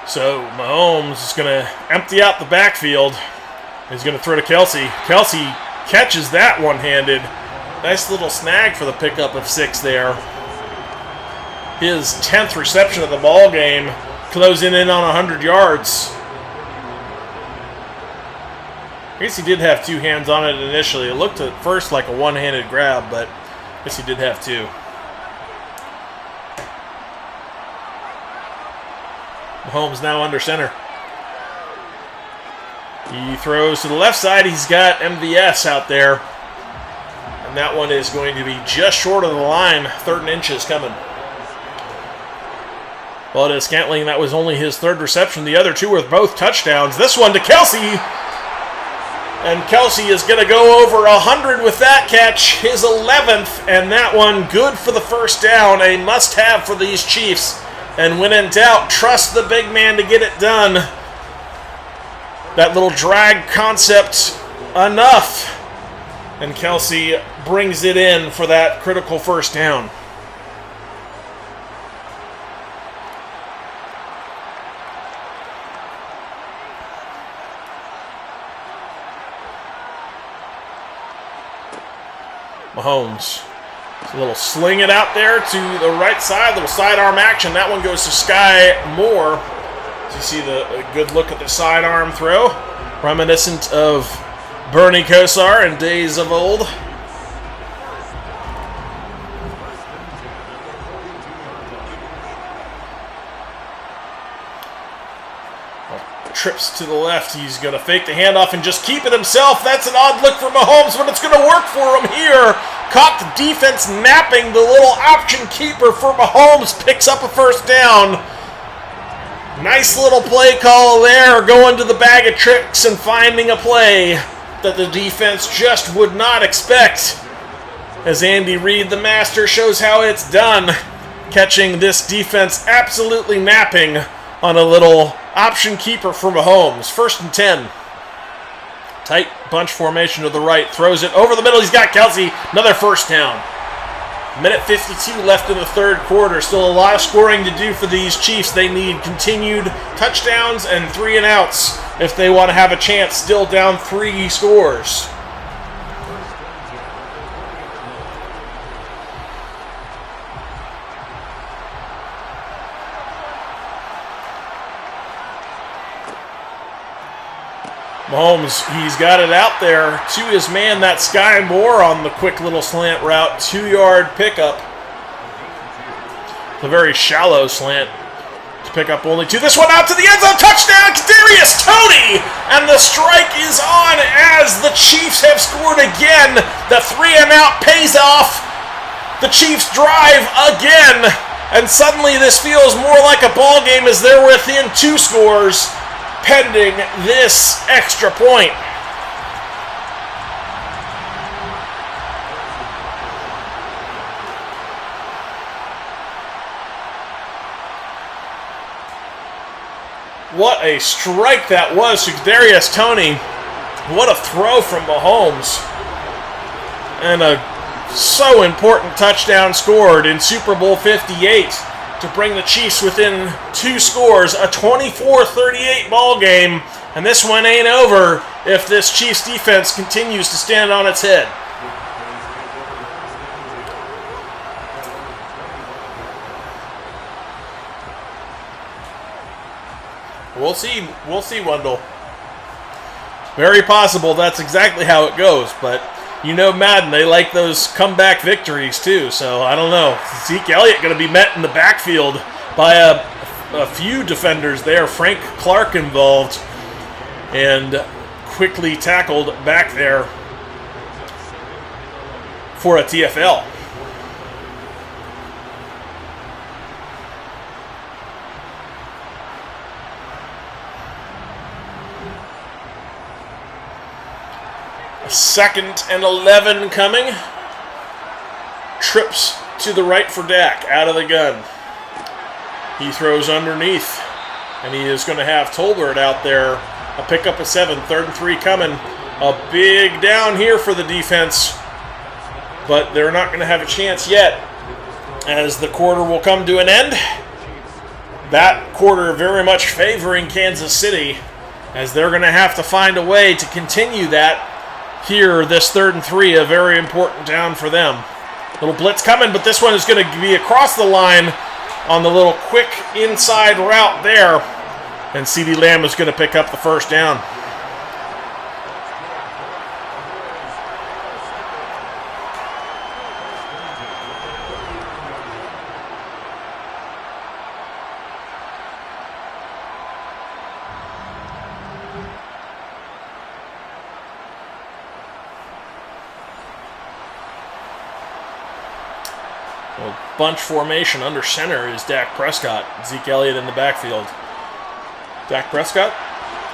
So Mahomes is going to empty out the backfield. He's going to throw to Kelsey. Kelsey catches that one-handed. Nice little snag for the pickup of 6 there. His 10th reception of the ball game, closing in on 100 yards. I guess he did have 2 hands on it initially. It looked at first like a one-handed grab, but I guess he did have 2. Mahomes now under center. He throws to the left side. He's got MVS out there. And that one is going to be just short of the line. 3rd and inches coming. Well, it is Scantling. That was only his 3rd reception. The other 2 were both touchdowns. This one to Kelsey. And Kelsey is going to go over 100 with that catch. His 11th. And that one good for the first down. A must-have for these Chiefs. And when in doubt, trust the big man to get it done. That little drag concept, enough. And Kelsey brings it in for that critical first down. Mahomes. A little sling it out there to the right side, little sidearm action. That one goes to Sky Moore. So you see a good look at the sidearm throw, reminiscent of Bernie Kosar in days of old. Trips to the left. He's going to fake the handoff and just keep it himself. That's an odd look for Mahomes, but it's going to work for him here. Caught the defense napping. The little option keeper for Mahomes picks up a first down. Nice little play call there, going to the bag of tricks and finding a play that the defense just would not expect. As Andy Reid, the master, shows how it's done, catching this defense absolutely napping on a little option keeper for Mahomes. 1st and 10. Tight bunch formation to the right. Throws it over the middle. He's got Kelsey. Another first down. Minute 52 left in the third quarter. Still a lot of scoring to do for these Chiefs. They need continued touchdowns and 3 and outs if they want to have a chance. Still down 3 scores. Mahomes, he's got it out there to his man, that Sky Moore on the quick little slant route, 2-yard pickup. It's a very shallow slant to pick up only 2. This one out to the end zone, touchdown, Kadarius Toney! And the strike is on as the Chiefs have scored again. The 3 and out pays off. The Chiefs drive again. And suddenly this feels more like a ball game as they're within 2 scores. Pending this extra point. What a strike that was to Kadarius Toney. What a throw from Mahomes. And a so important touchdown scored in Super Bowl 58. To bring the Chiefs within 2 scores, a 24-38 ball game, and this one ain't over if this Chiefs defense continues to stand on its head. We'll see, Wendell. Very possible that's exactly how it goes, but you know Madden, they like those comeback victories too, so I don't know. Zeke Elliott going to be met in the backfield by a few defenders there. Frank Clark involved and quickly tackled back there for a TFL. Second and 11 coming. Trips to the right for Dak, out of the gun. He throws underneath, and he is going to have Tolbert out there. A pickup of 7, 3rd and 3 coming. A big down here for the defense, but they're not going to have a chance yet as the quarter will come to an end. That quarter very much favoring Kansas City as they're going to have to find a way to continue that. Here, this 3rd and 3, a very important down for them. Little blitz coming, but this one is going to be across the line on the little quick inside route there. And CeeDee Lamb is going to pick up the first down. Bunch formation under center is Dak Prescott. Zeke Elliott in the backfield. Dak Prescott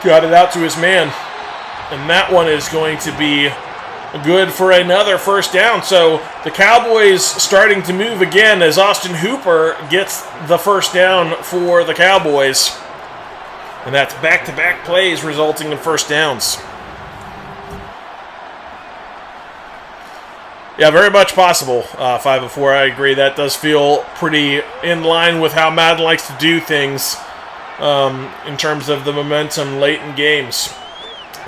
got it out to his man. And that one is going to be good for another first down. So the Cowboys starting to move again as Austin Hooper gets the first down for the Cowboys. And that's back-to-back plays resulting in first downs. Yeah, very much possible, 5-4. I agree. That does feel pretty in line with how Madden likes to do things in terms of the momentum late in games.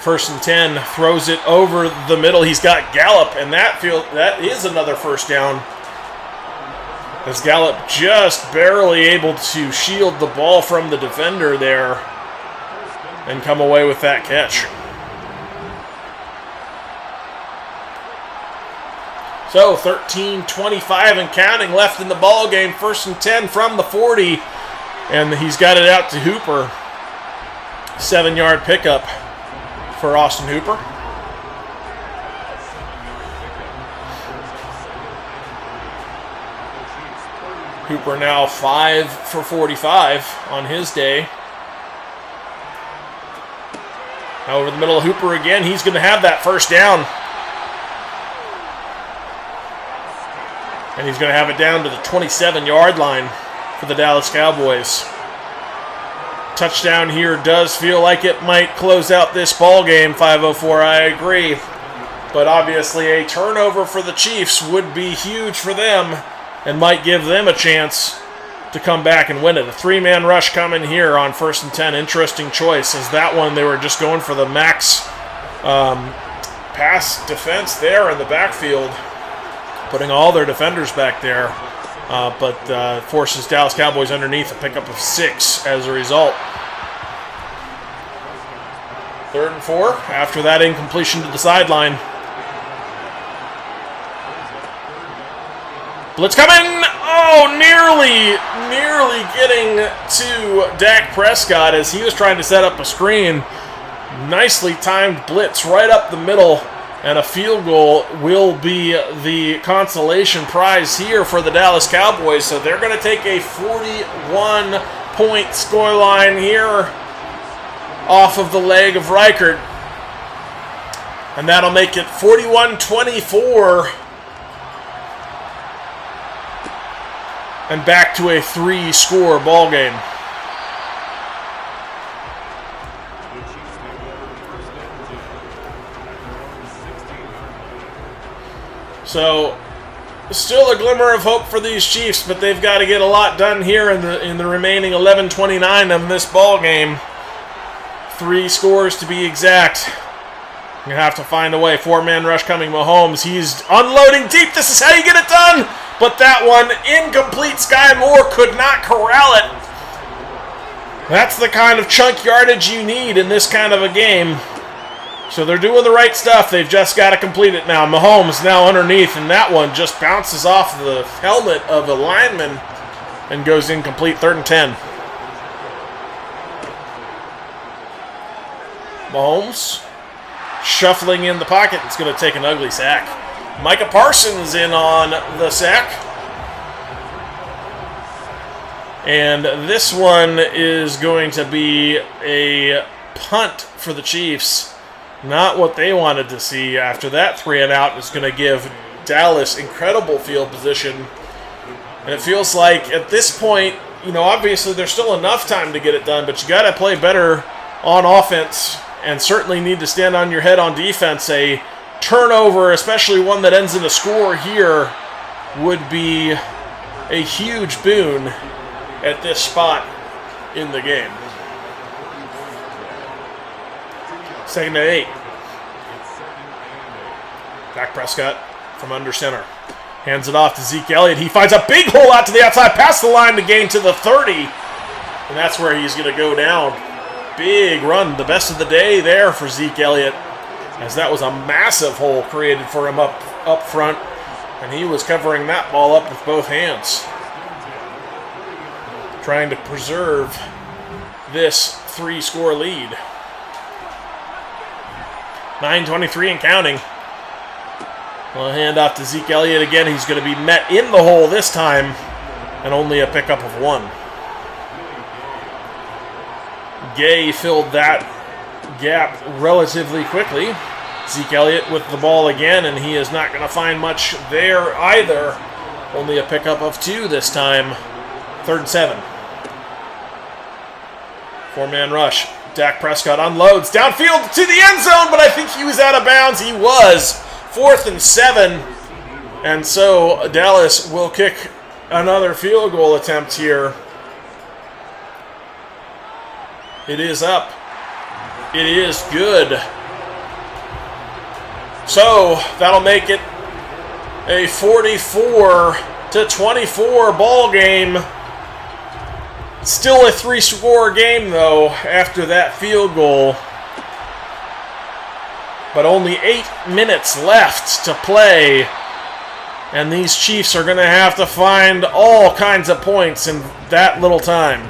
First and 10, throws it over the middle. He's got Gallup, and that is another first down. As Gallup just barely able to shield the ball from the defender there and come away with that catch. So 13:25 and counting left in the ball game. First and 10 from the 40, and he's got it out to Hooper. 7-yard pickup for Austin Hooper. Hooper now 5 for 45 on his day. Now over the middle of Hooper again. He's going to have that first down. And he's going to have it down to the 27-yard line for the Dallas Cowboys. Touchdown here does feel like it might close out this ball game. 5:04, I agree. But obviously a turnover for the Chiefs would be huge for them and might give them a chance to come back and win it. A 3-man rush coming here on first and 10. Interesting choice, as that one they were just going for the max pass defense there in the backfield, putting all their defenders back there, but forces Dallas Cowboys underneath a pickup of 6 as a result. 3rd and 4 after that incompletion to the sideline. Blitz coming! Oh, nearly getting to Dak Prescott as he was trying to set up a screen. Nicely timed blitz right up the middle, and a field goal will be the consolation prize here for the Dallas Cowboys. So they're going to take a 41-point scoreline here off of the leg of Reichert. And that'll make it 41-24. And back to a 3-score ball game. So, still a glimmer of hope for these Chiefs, but they've got to get a lot done here in the remaining 11:29 of this ball game. 3 scores to be exact. You have to find a way. 4-man rush coming. Mahomes, he's unloading deep. This is how you get it done. But that one, incomplete. Sky Moore could not corral it. That's the kind of chunk yardage you need in this kind of a game. So they're doing the right stuff. They've just got to complete it now. Mahomes now underneath, and that one just bounces off the helmet of a lineman and goes incomplete. 3rd and 10. Mahomes shuffling in the pocket. It's going to take an ugly sack. Micah Parsons in on the sack. And this one is going to be a punt for the Chiefs. Not what they wanted to see. After that 3-and-out is going to give Dallas incredible field position. And it feels like at this point, obviously there's still enough time to get it done, but you got to play better on offense and certainly need to stand on your head on defense. A turnover, especially one that ends in a score here, would be a huge boon at this spot in the game. 2nd and 8. Dak Prescott from under center. Hands it off to Zeke Elliott. He finds a big hole out to the outside, past the line to gain to the 30. And that's where he's going to go down. Big run, the best of the day there for Zeke Elliott, as that was a massive hole created for him up front, and he was covering that ball up with both hands, trying to preserve this 3-score lead. 9:23 and counting. Well, hand off to Zeke Elliott again. He's going to be met in the hole this time, and only a pickup of 1. Gay filled that gap relatively quickly. Zeke Elliott with the ball again, and he is not going to find much there either. Only a pickup of 2 this time. 3rd and 7. 4-man rush. Dak Prescott unloads downfield to the end zone, but I think he was out of bounds. He was. 4th and 7. And so Dallas will kick another field goal attempt here. It is up. It is good. So that'll make it a 44-24 ball game. Still a 3-score game, though, after that field goal. But only 8 minutes left to play. And these Chiefs are going to have to find all kinds of points in that little time.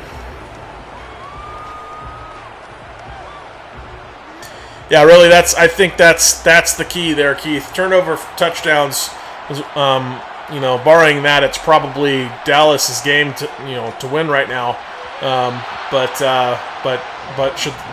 Yeah, really, I think that's the key there, Keith. Turnover touchdowns, barring that, it's probably Dallas's game to win right now. But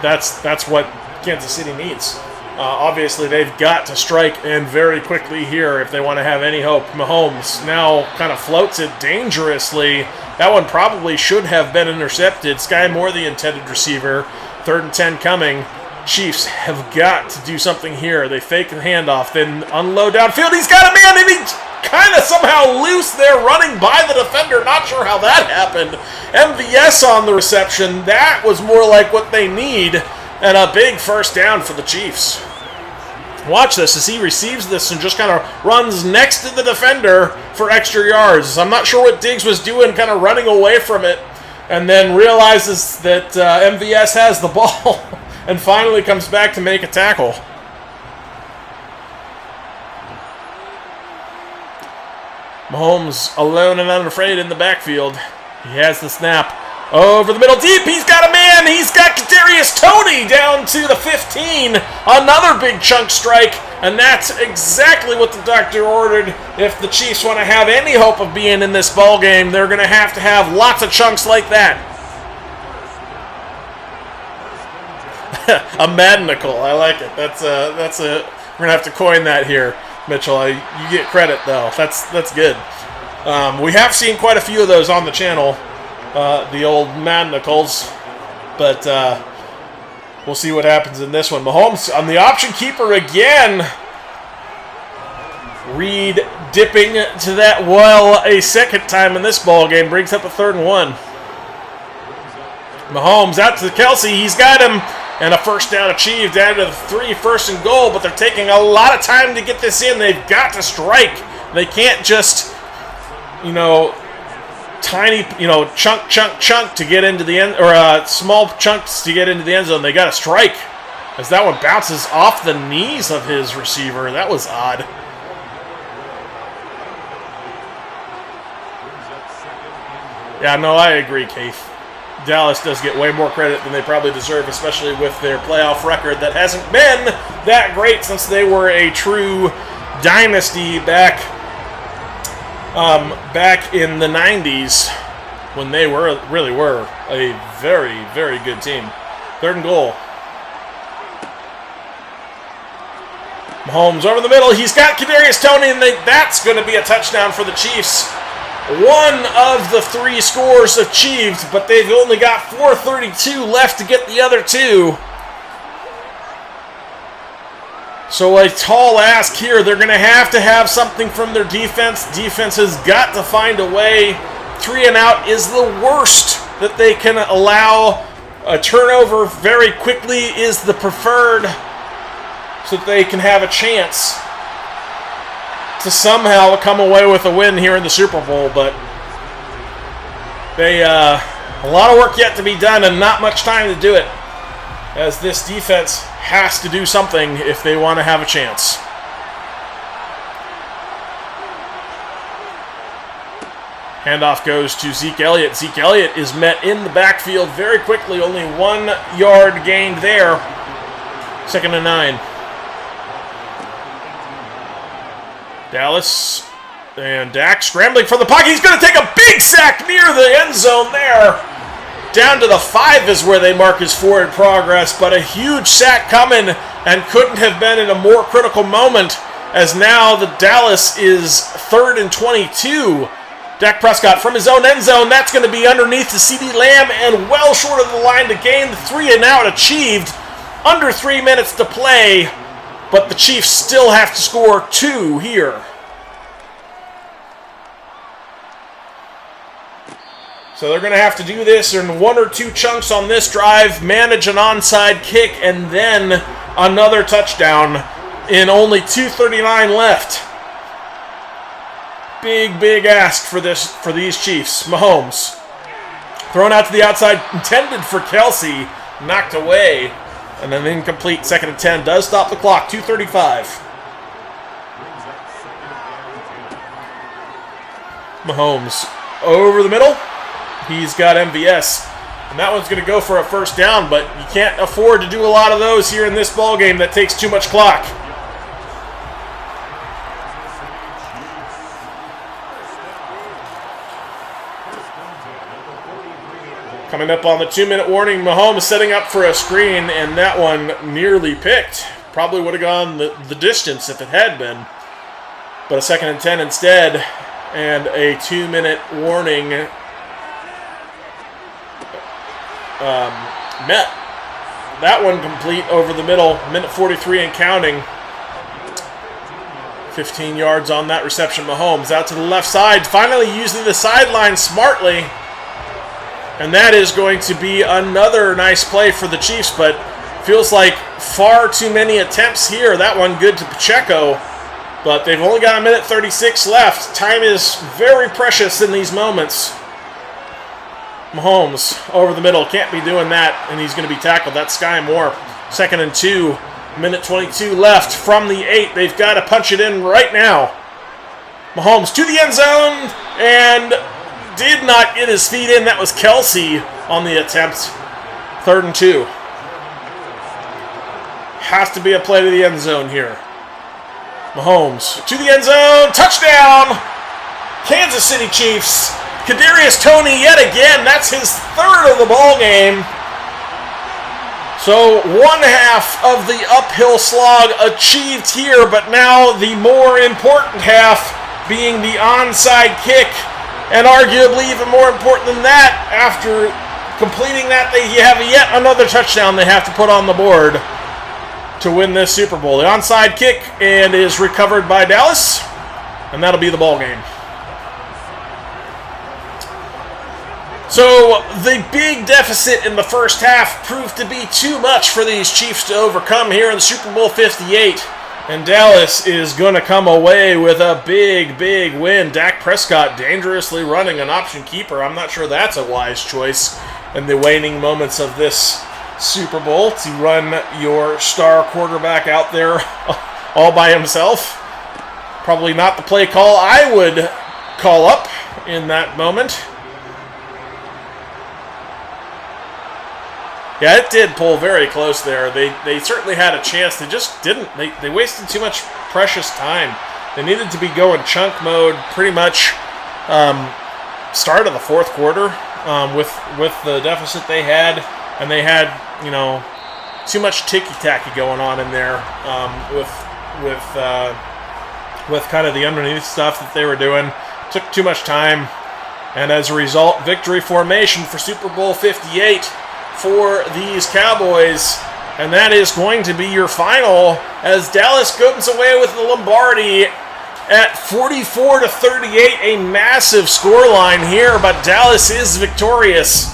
that's what Kansas City needs. Obviously, they've got to strike, and very quickly here if they want to have any hope. Mahomes now kind of floats it dangerously. That one probably should have been intercepted. Sky Moore, the intended receiver. 3rd and 10 coming. Chiefs have got to do something here. They fake the handoff, then unload downfield. He's got a man, and he's kind of somehow loose there running by the defender. Not sure how that happened. MVS on the reception. That was more like what they need, and a big first down for the Chiefs. Watch this as he receives this and just kind of runs next to the defender for extra yards. I'm not sure what Diggs was doing, kind of running away from it, and then realizes that MVS has the ball and finally comes back to make a tackle. Mahomes alone and unafraid in the backfield. He has the snap. Over the middle, deep, he's got a man, he's got Kadarius Toney down to the 15, another big chunk strike, and that's exactly what the doctor ordered. If the Chiefs want to have any hope of being in this ball game, they're going to have lots of chunks like that. A madnical, I like it. We're going to have to coin that here, Mitchell. You get credit, though. That's good. We have seen quite a few of those on the channel. The old Madnicals, but we'll see what happens in this one. Mahomes on the option keeper again. Reed dipping to that well a second time in this ball game, brings up a 3rd and 1. Mahomes out to Kelsey, he's got him, and a first down achieved. Down to 3, 1st and goal, but they're taking a lot of time to get this in. They've got to strike. They can't just, tiny, chunk to get into the end, or small chunks to get into the end zone. They got to strike, as that one bounces off the knees of his receiver. That was odd. Yeah, no, I agree, Keith. Dallas does get way more credit than they probably deserve, especially with their playoff record that hasn't been that great since they were a true dynasty back in the 90s, when they really were a very, very good team. 3rd and goal. Mahomes over the middle. He's got Kadarius Toney, and that's going to be a touchdown for the Chiefs. One of the 3 scores achieved, but they've only got 4:32 left to get the other 2. So a tall ask here. They're going to have something from their defense. Defense has got to find a way. 3 and out is the worst that they can allow. A turnover very quickly is the preferred, so that they can have a chance to somehow come away with a win here in the Super Bowl. But they a lot of work yet to be done and not much time to do it, as this defense has to do something if they want to have a chance. Handoff goes to Zeke Elliott. Zeke Elliott is met in the backfield very quickly. Only 1 yard gained there. 2nd and 9. Dallas and Dak scrambling from the pocket. He's going to take a big sack near the end zone there. Down to the 5 is where they mark his forward progress, but a huge sack coming, and couldn't have been in a more critical moment, as now the Dallas is 3rd and 22. Dak Prescott from his own end zone. That's going to be underneath the CeeDee Lamb and well short of the line to gain. The 3 and out achieved. Under 3 minutes to play, but the Chiefs still have to score 2 here. So they're going to have to do this in 1 or 2 chunks on this drive, manage an onside kick, and then another touchdown in only 2:39 left. Big ask for these Chiefs. Mahomes thrown out to the outside, intended for Kelsey, knocked away, and an incomplete 2nd and 10 does stop the clock. 2:35. Mahomes over the middle. He's got MVS, and that one's going to go for a first down, but you can't afford to do a lot of those here in this ball game. That takes too much clock. Coming up on the 2-minute warning, Mahomes setting up for a screen, and that one nearly picked. Probably would have gone the distance if it had been. But a 2nd and 10 instead, and a 2-minute warning met. That one complete over the middle, minute 43 and counting. 15 yards on that reception. Mahomes out to the left side, finally using the sideline smartly. And that is going to be another nice play for the Chiefs, but feels like far too many attempts here. That one good to Pacheco, but they've only got a minute 36 left. Time is very precious in these moments. Mahomes over the middle, can't be doing that, and he's going to be tackled. That's Sky Moore. 2nd and 2, minute 22 left from the 8. They've got to punch it in right now. Mahomes to the end zone, and did not get his feet in. That was Kelsey on the attempt. 3rd and 2. Has to be a play to the end zone here. Mahomes to the end zone. Touchdown! Kansas City Chiefs. Kadarius Toney yet again. That's his 3rd of the ball game. So 1/2 of the uphill slog achieved here, but now the more important half being the onside kick. And arguably even more important than that, after completing that, they have yet another touchdown they have to put on the board to win this Super Bowl. The onside kick and is recovered by Dallas, and that'll be the ball game. So the big deficit in the first half proved to be too much for these Chiefs to overcome here in the Super Bowl 58. And Dallas is going to come away with a big win. Dak Prescott dangerously running an option keeper. I'm not sure that's a wise choice in the waning moments of this Super Bowl to run your star quarterback out there all by himself. Probably not the play call I would call up in that moment. Yeah, it did pull very close there. They certainly had a chance. They just didn't. They wasted too much precious time. They needed to be going chunk mode pretty much start of the 4th quarter with the deficit they had. And they had, too much ticky-tacky going on in there with kind of the underneath stuff that they were doing. Took too much time. And as a result, victory formation for Super Bowl 58. For these Cowboys, and that is going to be your final as Dallas comes away with the Lombardi at 44-38, a massive scoreline here, but Dallas is victorious,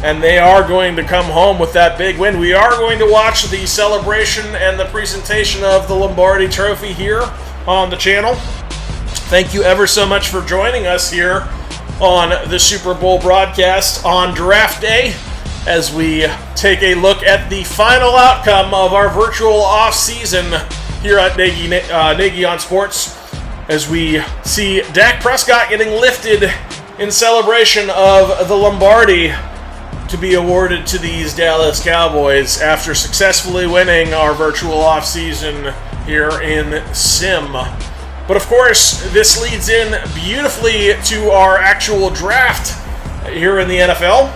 and they are going to come home with that big win. We are going to watch the celebration and the presentation of the Lombardi Trophy here on the channel. Thank you ever so much for joining us here on the Super Bowl broadcast on Draft Day, as we take a look at the final outcome of our virtual off-season here at Nagy on Sports, as we see Dak Prescott getting lifted in celebration of the Lombardi to be awarded to these Dallas Cowboys after successfully winning our virtual off-season here in Sim. But of course, this leads in beautifully to our actual draft here in the NFL,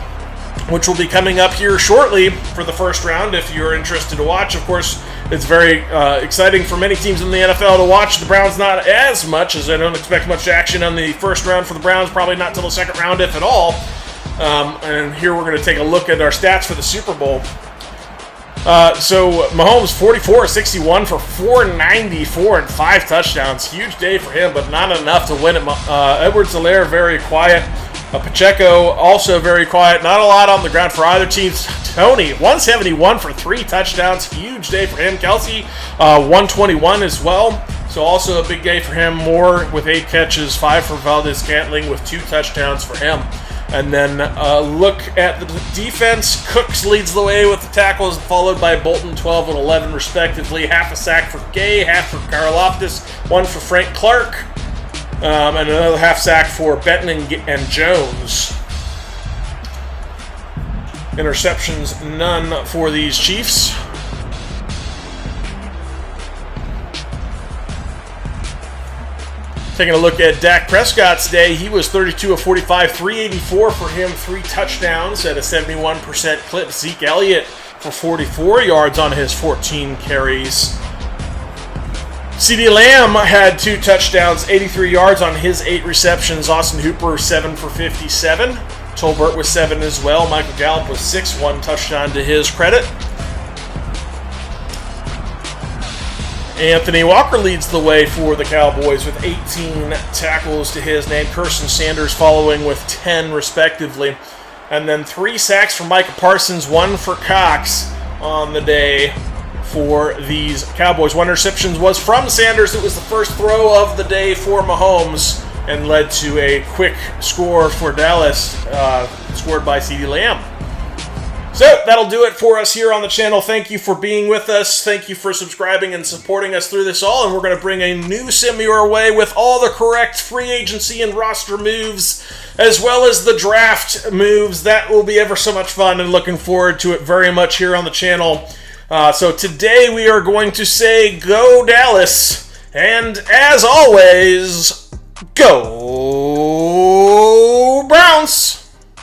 which will be coming up here shortly for the first round if you're interested to watch. Of course, it's very exciting for many teams in the NFL to watch. The Browns not as much, as I don't expect much action on the first round for the Browns, probably not till the 2nd round, if at all. And here we're going to take a look at our stats for the Super Bowl. So Mahomes 44-61 for 494 and 5 touchdowns. Huge day for him, but not enough to win it. Edwards-Helaire very quiet. Pacheco also very quiet. Not a lot on the ground for either team. Tony, 171 for 3 touchdowns. Huge day for him. Kelsey, 121 as well. So also a big day for him. Moore with 8 catches, 5 for Valdez-Scantling with 2 touchdowns for him. And then look at the defense. Cooks leads the way with the tackles, followed by Bolton, 12 and 11 respectively. Half a sack for Gay, half for Karloftis, 1 for Frank Clark, and another half sack for Benton and Jones. Interceptions, none for these Chiefs. Taking a look at Dak Prescott's day, he was 32 of 45, 384 for him, 3 touchdowns at a 71% clip. Zeke Elliott for 44 yards on his 14 carries. CeeDee Lamb had 2 touchdowns, 83 yards on his 8 receptions. Austin Hooper, 7 for 57. Tolbert was 7 as well. Michael Gallup was 6, 1 touchdown to his credit. Anthony Walker leads the way for the Cowboys with 18 tackles to his name. Kirsten Sanders following with 10 respectively. And then 3 sacks for Micah Parsons, 1 for Cox on the day for these Cowboys. 1 interception was from Sanders. It was the first throw of the day for Mahomes and led to a quick score for Dallas, scored by CeeDee Lamb. So, that'll do it for us here on the channel. Thank you for being with us. Thank you for subscribing and supporting us through this all. And we're going to bring a new sim your way with all the correct free agency and roster moves, as well as the draft moves. That will be ever so much fun, and looking forward to it very much here on the channel. So today we are going to say, go Dallas. And as always, go Browns!